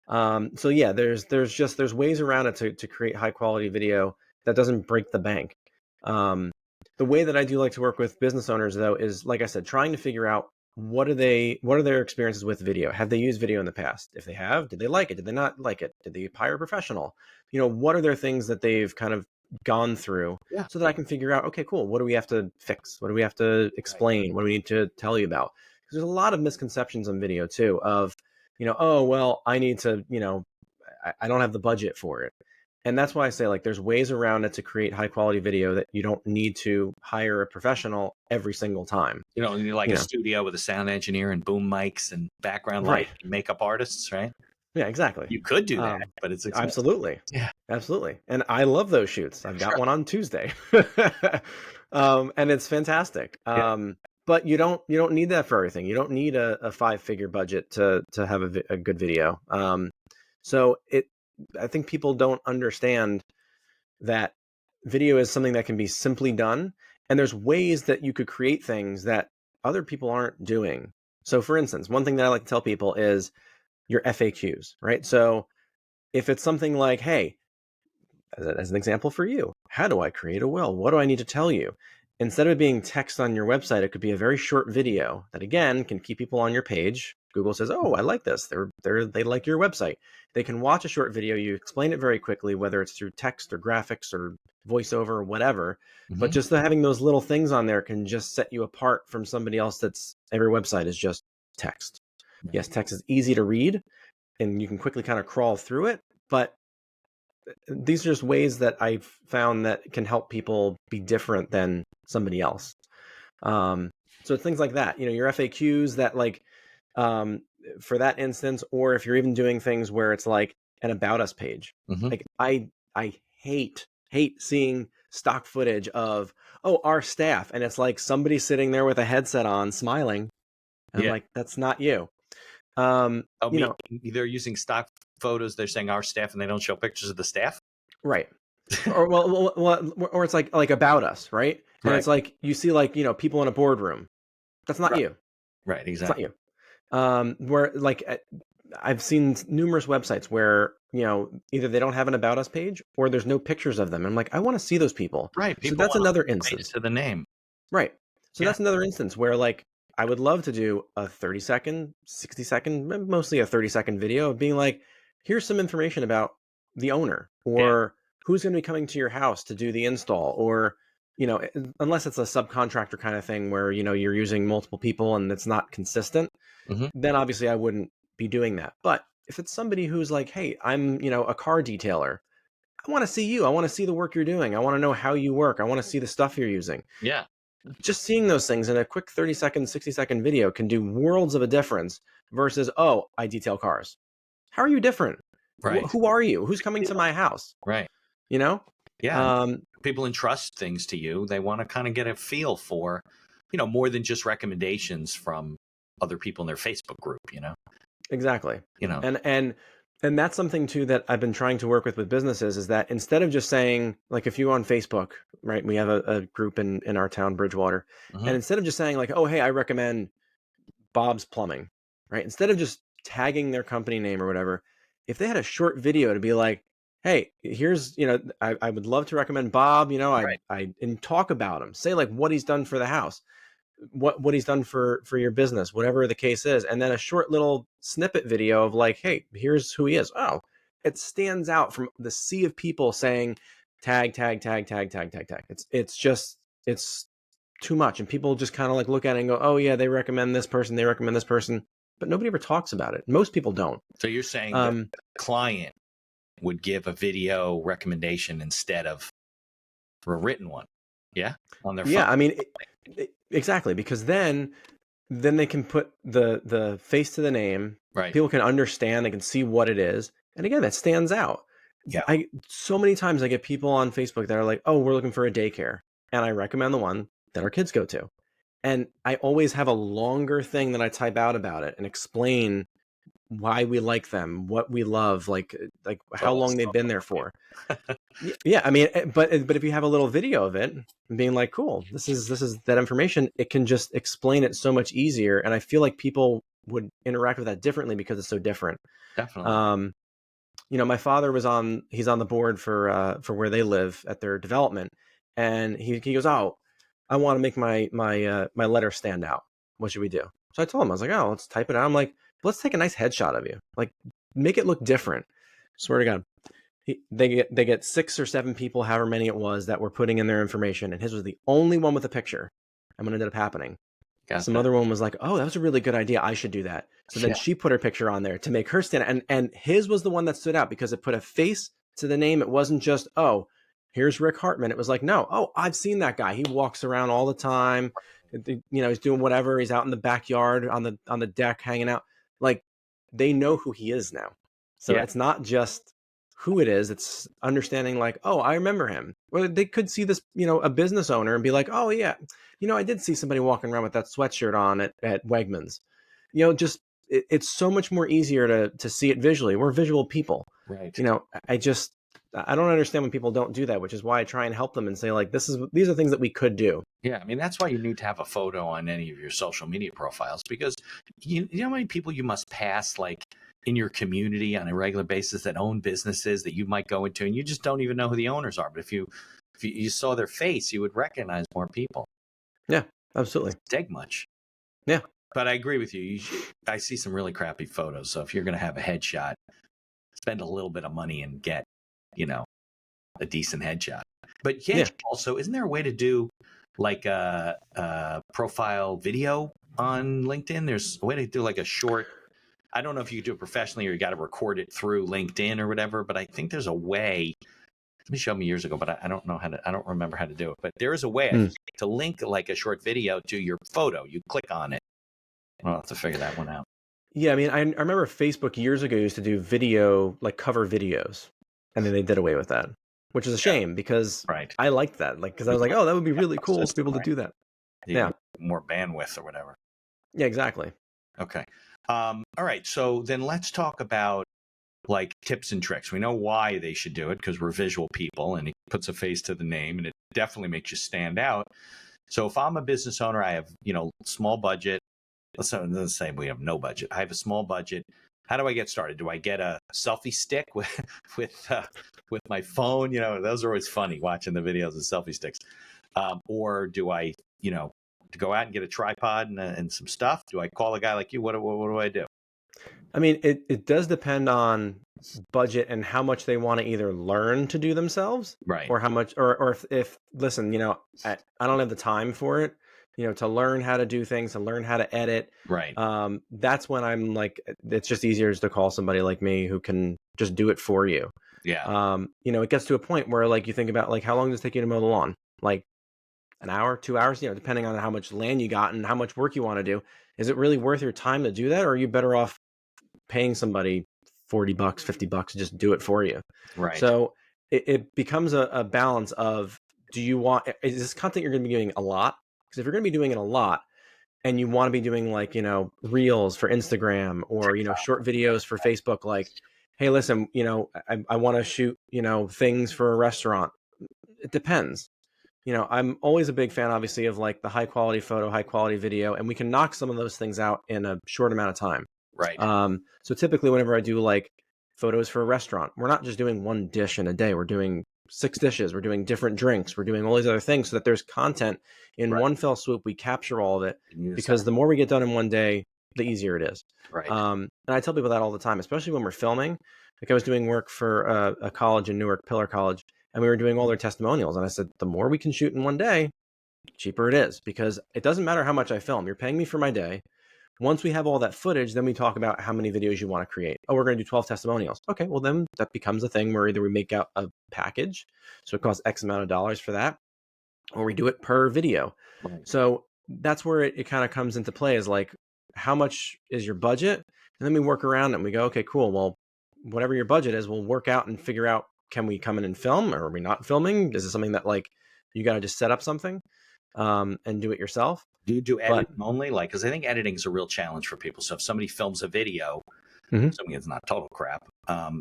So yeah, there's ways around it to create high quality video that doesn't break the bank. The way that I do like to work with business owners though is, like I said, trying to figure out what are their experiences with video? Have they used video in the past? If they have, did they like it? Did they not like it? Did they hire a professional? What are their things that they've kind of gone through so that I can figure out, okay, cool, what do we have to fix? What do we have to explain? What do we need to tell you about? Because there's a lot of misconceptions on video too of, oh, well, I need to, I don't have the budget for it. And that's why I say, like, there's ways around it to create high quality video that you don't need to hire a professional every single time. You need a studio with a sound engineer and boom mics and background light and makeup artists, right? Yeah, exactly. You could do that, but it's expensive. Absolutely. Yeah, absolutely. And I love those shoots. I've got one on Tuesday, and it's fantastic. But you don't need that for everything. You don't need a 5-figure budget to have a good video. So I think people don't understand that video is something that can be simply done, and there's ways that you could create things that other people aren't doing. So for instance, one thing that I like to tell people is your FAQs, right? So if it's something like, hey, as an example for you, how do I create a will? What do I need to tell you? Instead of it being text on your website, it could be a very short video that, again, can keep people on your page. Google says, oh, I like this. They like your website. They can watch a short video. You explain it very quickly, whether it's through text or graphics or voiceover or whatever. But just having those little things on there can just set you apart from somebody else that's every website is just text. Yes, text is easy to read and you can quickly kind of crawl through it. But these are just ways that I've found that can help people be different than somebody else. So things like that, your FAQs that for that instance, or if you're even doing things where it's like, an About Us page. Mhm. Like I hate seeing stock footage of, oh, our staff, and it's like somebody sitting there with a headset on smiling, and I'm Yeah. like, that's not you. Oh, You know, they're using stock photos. They're saying our staff, and they don't show pictures of the staff. right. Or or it's like About Us, right? And Right. it's like you see, like, you know, people in a boardroom. That's not Right. you. Right. It's not Exactly. you. Where like I've seen numerous websites where, you know, either they don't have an About Us page or there's no pictures of them. I'm like, I want to see those people. Right. So People that's want another to face instance. to the name. Right. So Yeah. that's another instance where, like, I would love to do a 30-second, 60-second, mostly a 30-second video of being like, here's some information about the owner, or who's going to be coming to your house to do the install, or, you know, unless it's a subcontractor kind of thing where, you know, you're using multiple people and it's not consistent, Mhm. then obviously I wouldn't be doing that. But if it's somebody who's like, hey, I'm, you know, a car detailer, I want to see you. I want to see the work you're doing. I want to know how you work. I want to see the stuff you're using. Yeah. Just seeing those things in a quick 30-second, 60-second video can do worlds of a difference versus, oh, I detail cars. How are you different? Right. Who are you? Who's coming to my house? Right. You know? Yeah. People entrust things to you. They want to kind of get a feel for, you know, more than just recommendations from other people in their Facebook group, you know? Exactly. You know? And that's something too that I've been trying to work with businesses, is that instead of just saying, like, if you go on Facebook, right, we have a group in our town, Bridgewater, Mhm. and instead of just saying like, oh, hey, I recommend Bob's Plumbing, right? Instead of just tagging their company name or whatever, if they had a short video to be like, hey, here's, you know, I would love to recommend Bob, you know, Right. and talk about him, say like what he's done for the house, what he's done for your business, whatever the case is, and then a short little snippet video of like, hey, here's who he is. Oh, it stands out from the sea of people saying tag, tag, tag, tag, tag, tag, tag. It's too much, and people just kind of like look at it and go, oh yeah, they recommend this person, but nobody ever talks about it. Most people don't. So you're saying that the client would give a video recommendation instead of a written one, yeah, on their phone. Yeah, I mean, exactly, because then they can put the face to the name. Right. People can understand. They can see what it is, and again, that stands out. Yeah. So many times I get people on Facebook that are like, "Oh, we're looking for a daycare," and I recommend the one that our kids go to, and I always have a longer thing that I type out about it and explain why we like them, what we love, like how long they've been there for. Yeah, I mean, but if you have a little video of it and being like, cool, this is that information, it can just explain it so much easier, and I feel like people would interact with that differently because it's so different. Definitely. You know, my father he's on the board for where they live at their development, and he goes, oh, I want to make my letter stand out. What should we do? So I told him, I was like, oh, let's type it out. I'm like, let's take a nice headshot of you, like make it look different. Swear to God. They get 6 or 7 people, however many it was, that were putting in their information, and his was the only one with a picture. And what ended up happening, some other one was like, oh, that was a really good idea, I should do that. So then she put her picture on there to make her stand out, and his was the one that stood out because it put a face to the name. It wasn't just, oh, here's Rick Hartmann. It was like, no, oh, I've seen that guy, he walks around all the time, you know, he's doing whatever, he's out in the backyard on the deck hanging out. Like, they know who he is now. So it's not just who it is, it's understanding like, oh, I remember him. Or they could see this, you know, a business owner and be like, oh yeah, you know, I did see somebody walking around with that sweatshirt on at Wegmans. You know, just it's so much more easier to see it visually. We're visual people. Right. You know, I don't understand when people don't do that, which is why I try and help them and say like, these are things that we could do. Yeah, I mean, that's why you need to have a photo on any of your social media profiles, because you know how many people you must pass like in your community on a regular basis that own businesses that you might go into and you just don't even know who the owners are. But if you saw their face, you would recognize more people. Yeah, absolutely. Doesn't take much. Yeah. But I agree with you. I see some really crappy photos. So if you're going to have a headshot, spend a little bit of money and get, you know, a decent headshot. But also, isn't there a way to do like a profile video on LinkedIn? There's a way to do like a short, I don't know if you do it professionally or you got to record it through LinkedIn or whatever, but I think there's a way. Somebody showed me years ago, but I don't remember how to do it. But there is a way to link like a short video to your photo. You click on it. I'll have to figure that one out. Yeah, I mean, I remember Facebook years ago used to do video, like cover videos, and then they did away with that, which is a Yeah. shame because Right. I liked that. Like, because I It was was like, like oh, that would be a really backup cool to be system, able to right? do that. You Yeah. get more bandwidth or whatever. Yeah, exactly. Okay. All right. So then let's talk about like tips and tricks. We know why they should do it because we're visual people and it puts a face to the name and it definitely makes you stand out. So if I'm a business owner, I have, small budget. Let's say we have no budget. I have a small budget. How do I get started? Do I get a selfie stick with my phone? Those are always funny watching the videos of selfie sticks. Or do I, to go out and get a tripod and some stuff? Do I call a guy like you? What do I do? I mean, it does depend on budget and how much they want to either learn to do themselves Right. or how much, or if listen, I don't have the time for it, to learn how to do things, to learn how to edit. Right. That's when I'm like, it's just easier to call somebody like me who can just do it for you. Yeah. It gets to a point where like you think about like how long does it take you to mow the lawn? Like an hour, 2 hours, depending on how much land you got and how much work you want to do. Is it really worth your time to do that? Or are you better off paying somebody $40, $50 to just do it for you? Right. So it becomes a balance of, is this content you're going to be doing a lot? Because if you're going to be doing it a lot and you want to be doing like, reels for Instagram or, short videos for Facebook, like, hey, listen, I want to shoot, things for a restaurant. It depends. I'm always a big fan, obviously, of like the high quality photo, high quality video, and we can knock some of those things out in a short amount of time. Right. So typically whenever I do like photos for a restaurant, we're not just doing one dish in a day. We're doing 6 dishes. We're doing different drinks. We're doing all these other things so that there's content in one fell swoop. We capture all of it because the more we get done in one day, the easier it is. Right. And I tell people that all the time, especially when we're filming. Like I was doing work for a college in Newark, Pillar College, and we were doing all their testimonials. And I said, the more we can shoot in one day, cheaper it is, because it doesn't matter how much I film. You're paying me for my day. Once we have all that footage, then we talk about how many videos you want to create. Oh, we're going to do 12 testimonials. Okay, well then that becomes a thing where either we make out a package, so it costs X amount of dollars for that, or we do it per video. Right. So that's where it kind of comes into play, is like, how much is your budget? And then we work around it and we go, okay, cool. Well, whatever your budget is, we'll work out and figure out, can we come in and film, or are we not filming? Is it something that like you got to just set up something and do it yourself? Do you do editing only? Like, because I think editing is a real challenge for people. So if somebody films a video, assuming it's not total crap,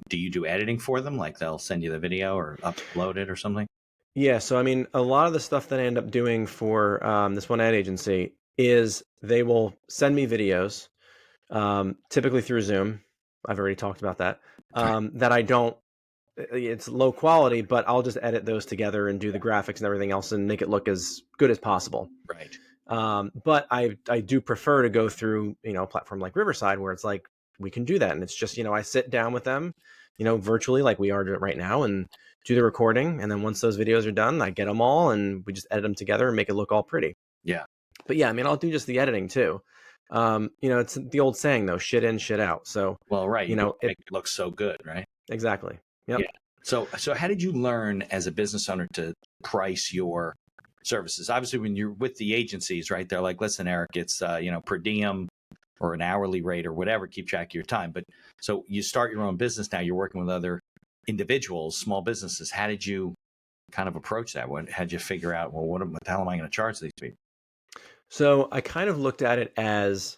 do you do editing for them? Like they'll send you the video or upload it or something? Yeah. So, I mean, a lot of the stuff that I end up doing for this one ad agency is they will send me videos, typically through Zoom. I've already talked about that, that I don't, it's low quality, but I'll just edit those together and do the graphics and everything else and make it look as good as possible. Right. But I do prefer to go through, a platform like Riverside, where it's like, we can do that. And it's just, I sit down with them, virtually like we are right now, and do the recording. And then once those videos are done, I get them all and we just edit them together and make it look all pretty. Yeah. But yeah, I mean, I'll do just the editing too. It's the old saying though, shit in, shit out. So, well, right. It looks so good, right? Exactly. Yep. Yeah. So how did you learn as a business owner to price your services? Obviously, when you're with the agencies, right, they're like, listen, Eric, it's, per diem or an hourly rate or whatever, keep track of your time. But so you start your own business now, you're working with other individuals, small businesses. How did you kind of approach that? How'd you figure out, well, what the hell am I going to charge these people? So I kind of looked at it as,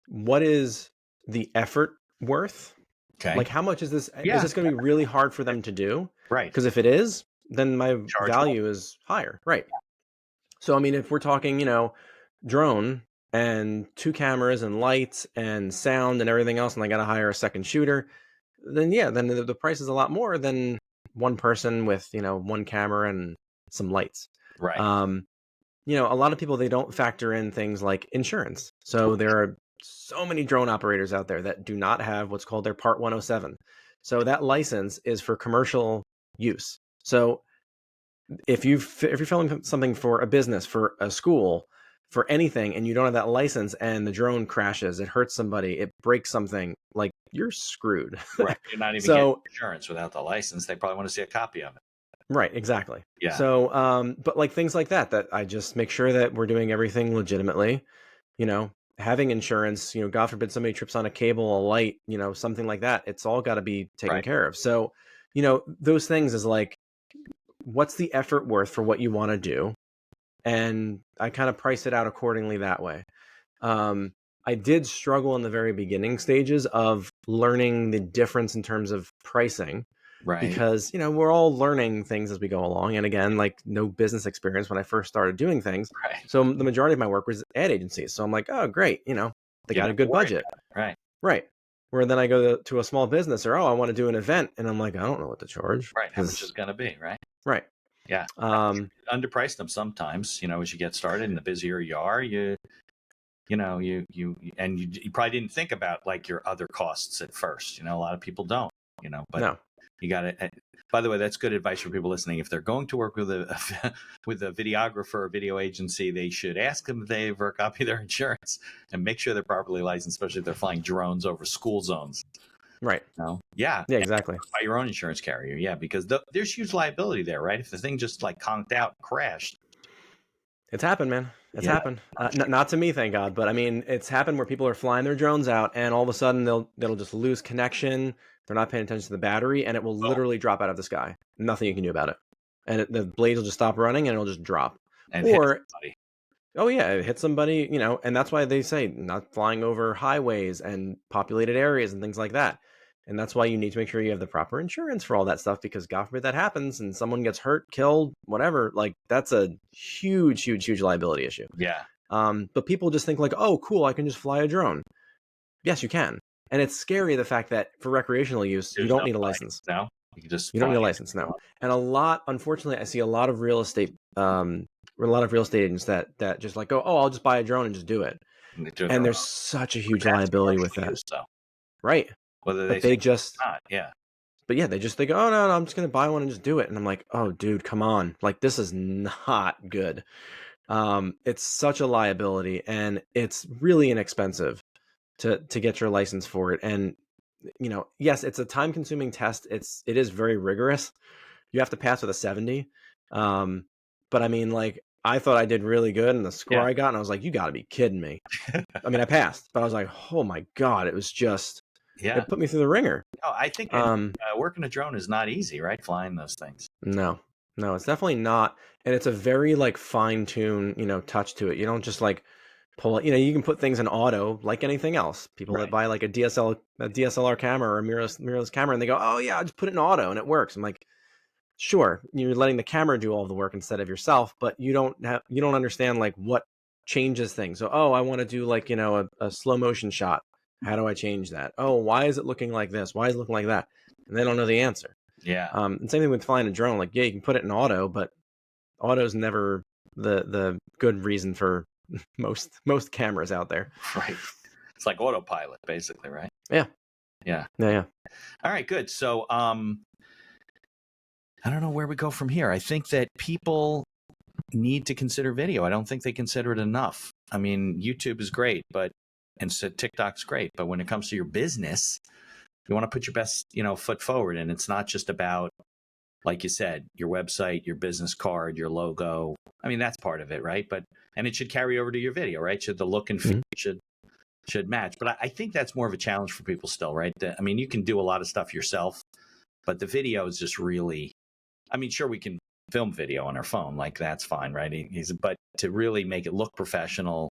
what is the effort worth? Okay. Like, how much is this? Yeah. Is this going to be really hard for them to do? Right. Because if it is, then my value is higher. Right. So, I mean, if we're talking, drone and 2 cameras and lights and sound and everything else, and I got to hire a second shooter, then yeah, then the price is a lot more than one person with, 1 camera and some lights. Right. A lot of people, they don't factor in things like insurance. So there are so many drone operators out there that do not have what's called their Part 107. So that license is for commercial use. So if you're filming something for a business, for a school, for anything, and you don't have that license and the drone crashes, it hurts somebody, it breaks something, like, you're screwed. Right. You're not even getting insurance without the license. They probably want to see a copy of it. Right, exactly. Yeah. So, but like things like that I just make sure that we're doing everything legitimately, having insurance, God forbid somebody trips on a cable, a light, something like that. It's all got to be taken care of. So, those things is like, what's the effort worth for what you want to do? And I kind of price it out accordingly that way. I did struggle in the very beginning stages of learning the difference in terms of pricing. Right. Because, we're all learning things as we go along. And again, like no business experience when I first started doing things. Right. So the majority of my work was ad agencies. So I'm like, oh, great. They got a good budget. Right. Right. Where then I go to a small business or, I want to do an event. And I'm like, I don't know what to charge. Right. How much is going to be. Right. Right. Yeah. Underprice them sometimes, as you get started, and the busier you are, you probably didn't think about like your other costs at first. A lot of people don't, but no. You got it. By the way, that's good advice for people listening. If they're going to work with a videographer or video agency, they should ask them if they ever copy their insurance and make sure they're properly licensed, especially if they're flying drones over school zones. Right. Yeah. Yeah, exactly. By your own insurance carrier. Yeah. Because there's huge liability there, right? If the thing just like conked out and crashed. It's happened, man. It's happened. Not to me, thank God. But I mean, it's happened where people are flying their drones out and all of a sudden they'll just lose connection. They're not paying attention to the battery and it will literally drop out of the sky. Nothing you can do about it. And the blades will just stop running and it'll just drop. And hit somebody. Oh yeah, it hit somebody, and that's why they say not flying over highways and populated areas and things like that. And that's why you need to make sure you have the proper insurance for all that stuff, because God forbid that happens and someone gets hurt, killed, whatever, like that's a huge, huge, huge liability issue. Yeah. But people just think like, oh, cool, I can just fly a drone. Yes, you can. And it's scary, the fact that for recreational use, you don't need a license. No, you don't need a license. No. And unfortunately, I see a lot of real estate agents that just like go, oh, I'll just buy a drone and just do it. And there's such a huge liability with that. Right. Whether they not, yeah. But yeah, they go, oh no, I'm just gonna buy one and just do it. And I'm like, oh dude, come on. Like this is not good. It's such a liability and it's really inexpensive to get your license for it. And yes, it's a time consuming test. It is very rigorous. You have to pass with a 70. But I mean, like I thought I did really good and the score I got, and I was like, you gotta be kidding me. I mean, I passed, but I was like, oh my God, it was just, it put me through the ringer. Oh, I think working a drone is not easy, right? Flying those things. No, it's definitely not. And it's a very like fine tune, touch to it. You don't just like pull it, you can put things in auto like anything else. People that buy like a DSLR camera or a mirrorless camera and they go, oh yeah, I'll just put it in auto and it works. I'm like, sure, you're letting the camera do all the work instead of yourself, but you don't understand like what changes things. So, I want to do like, a slow motion shot. How do I change that? Oh, why is it looking like this? Why is it looking like that? And they don't know the answer. Yeah. And same thing with flying a drone. Like, yeah, you can put it in auto, but auto is never the good reason for most cameras out there. Right. It's like autopilot, basically, right? Yeah. Yeah. Yeah. All right, good. So, I don't know where we go from here. I think that people need to consider video. I don't think they consider it enough. I mean, YouTube is great, and so TikTok's great, but when it comes to your business, you want to put your best, foot forward. And it's not just about, like you said, your website, your business card, your logo. I mean, that's part of it, right? And it should carry over to your video, right? Should the look and feel should match. But I think that's more of a challenge for people still, right? I mean, you can do a lot of stuff yourself, but the video is just really, I mean, sure, we can film video on our phone, like that's fine, right? But to really make it look professional,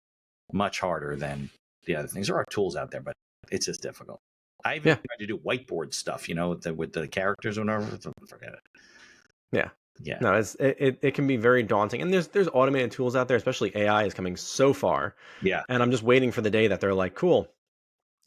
much harder than the other things. There are tools out there, but it's just difficult. I even tried to do whiteboard stuff, with the characters or whatever. Forget it. Yeah. Yeah. No, it can be very daunting. And there's automated tools out there, especially AI is coming so far. Yeah. And I'm just waiting for the day that they're like, cool,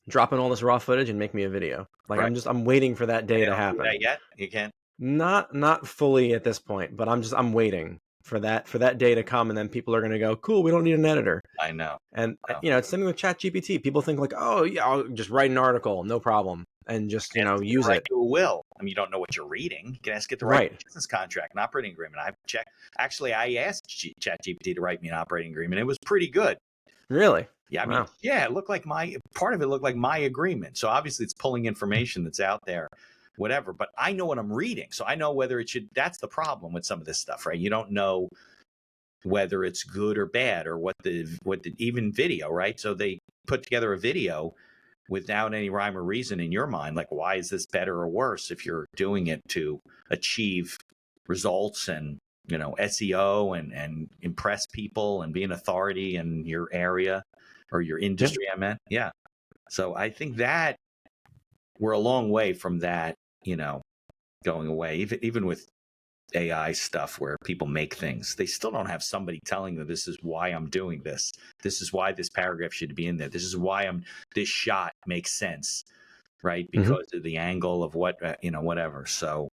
drop in all this raw footage and make me a video. Like I'm waiting for that day to happen. Do that yet? You can't? Not fully at this point, but I'm waiting for that day to come, and then people are going to go, cool, we don't need an editor. I know. And it's something with ChatGPT. People think like, oh yeah, I'll just write an article, no problem, and just use it. You will. I mean, you don't know what you're reading. You can ask it to write a business contract, an operating agreement. I've checked. Actually, I asked ChatGPT to write me an operating agreement. It was pretty good. Really? Yeah. I mean, it looked like part of it looked like my agreement. So obviously, it's pulling information that's out there. Whatever, but I know what I'm reading, so I know whether it should. That's the problem with some of this stuff, right? You don't know whether it's good or bad, or what the even video, right? So put together a video without any rhyme or reason in your mind. Like, why is this better or worse if you're doing it to achieve results and, you know, SEO and impress people and be an authority in your area or your industry, I meant. Yeah. So I think that we're a long way from that, you know, going away. Even with AI stuff where people make things, they still don't have somebody telling them, this is why I'm doing this. This is why this paragraph should be in there. This is why this shot makes sense, right? Because of the angle of what, you know, whatever. So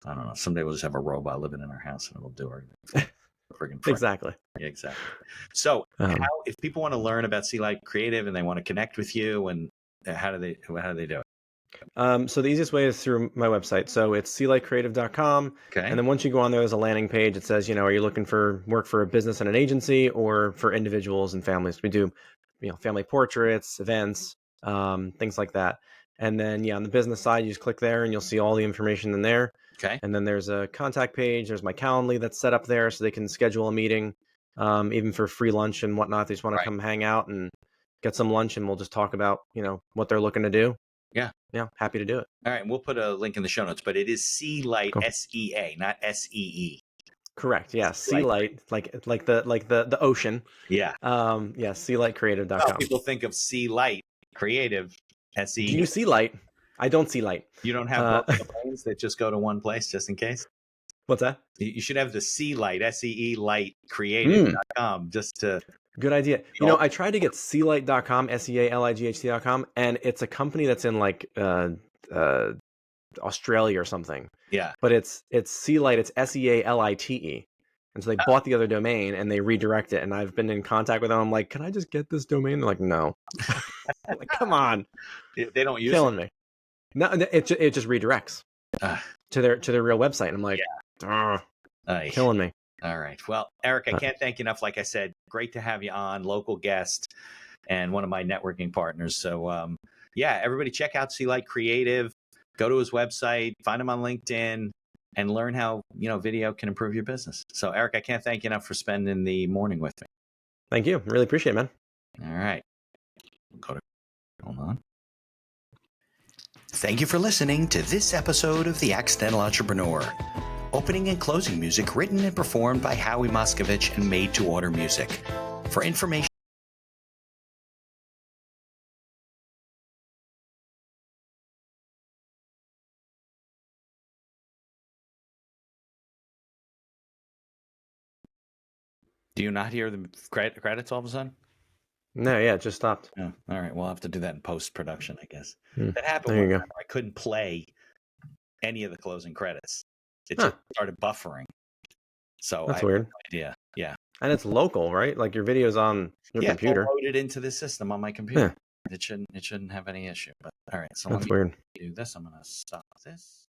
I don't know. Someday we'll just have a robot living in our house and it'll do our friggin' Exactly. Yeah, exactly. So if people want to learn about SeaLight Creative and they want to connect with you, and how do they do it? So the easiest way is through my website. So it's SeaLightCreative.com. Okay. And then once you go on there, there's a landing page. It says, you know, are you looking for work for a business and an agency or for individuals and families? We do, you know, family portraits, events, things like that. And then, yeah, on the business side, you just click there and you'll see all the information in there. Okay. And then there's a contact page. There's my Calendly that's set up there so they can schedule a meeting, even for free lunch and whatnot. They just want to come hang out and get some lunch, and we'll just talk about, you know, what they're looking to do. Yeah. Yeah. Happy to do it. All right. And we'll put a link in the show notes, but it is SeaLight, cool. SEA, not SEE. Correct. Yeah. SeaLight, like the ocean. Yeah. Yeah. SeaLightCreative.com. People think of SeaLight Creative, SE. Do you see light? I don't see light. You don't have planes that just go to one place just in case? What's that? You should have the SeaLight, SEE Light Creative.com just to. Good idea. You know, I tried to get SeaLight.com, SeaLight.com, and it's a company that's in like Australia or something. Yeah. But it's SeaLight, it's SeaLite. And so they bought the other domain and they redirect it. And I've been in contact with them. I'm like, can I just get this domain? They're like, no. I'm like, come on. They don't use Killing me. No, it just redirects to their real website. And I'm like, killing me. All right. Well, Eric, I can't thank you enough. Like I said, great to have you on, local guest and one of my networking partners. So, yeah, everybody check out SeaLight Creative. Go to his website, find him on LinkedIn, and learn how, you know, video can improve your business. So, Eric, I can't thank you enough for spending the morning with me. Thank you. Really appreciate it, man. All right. Hold on. Thank you for listening to this episode of The Accidental Entrepreneur. Opening and closing music written and performed by Howie Moskovich and made to order music. For information. Do you not hear the credits all of a sudden? No, yeah, it just stopped. Oh, all right. We'll have to do that in post-production, I guess. That There happened you one go. time. I couldn't play any of the closing credits. It just started buffering. So That's I weird. have no idea. Yeah. And it's local, right? Like your video's on your computer. I'll load it into the system on my computer. It shouldn't have any issue. But all right. So That's let me weird. do this. I'm going to stop this.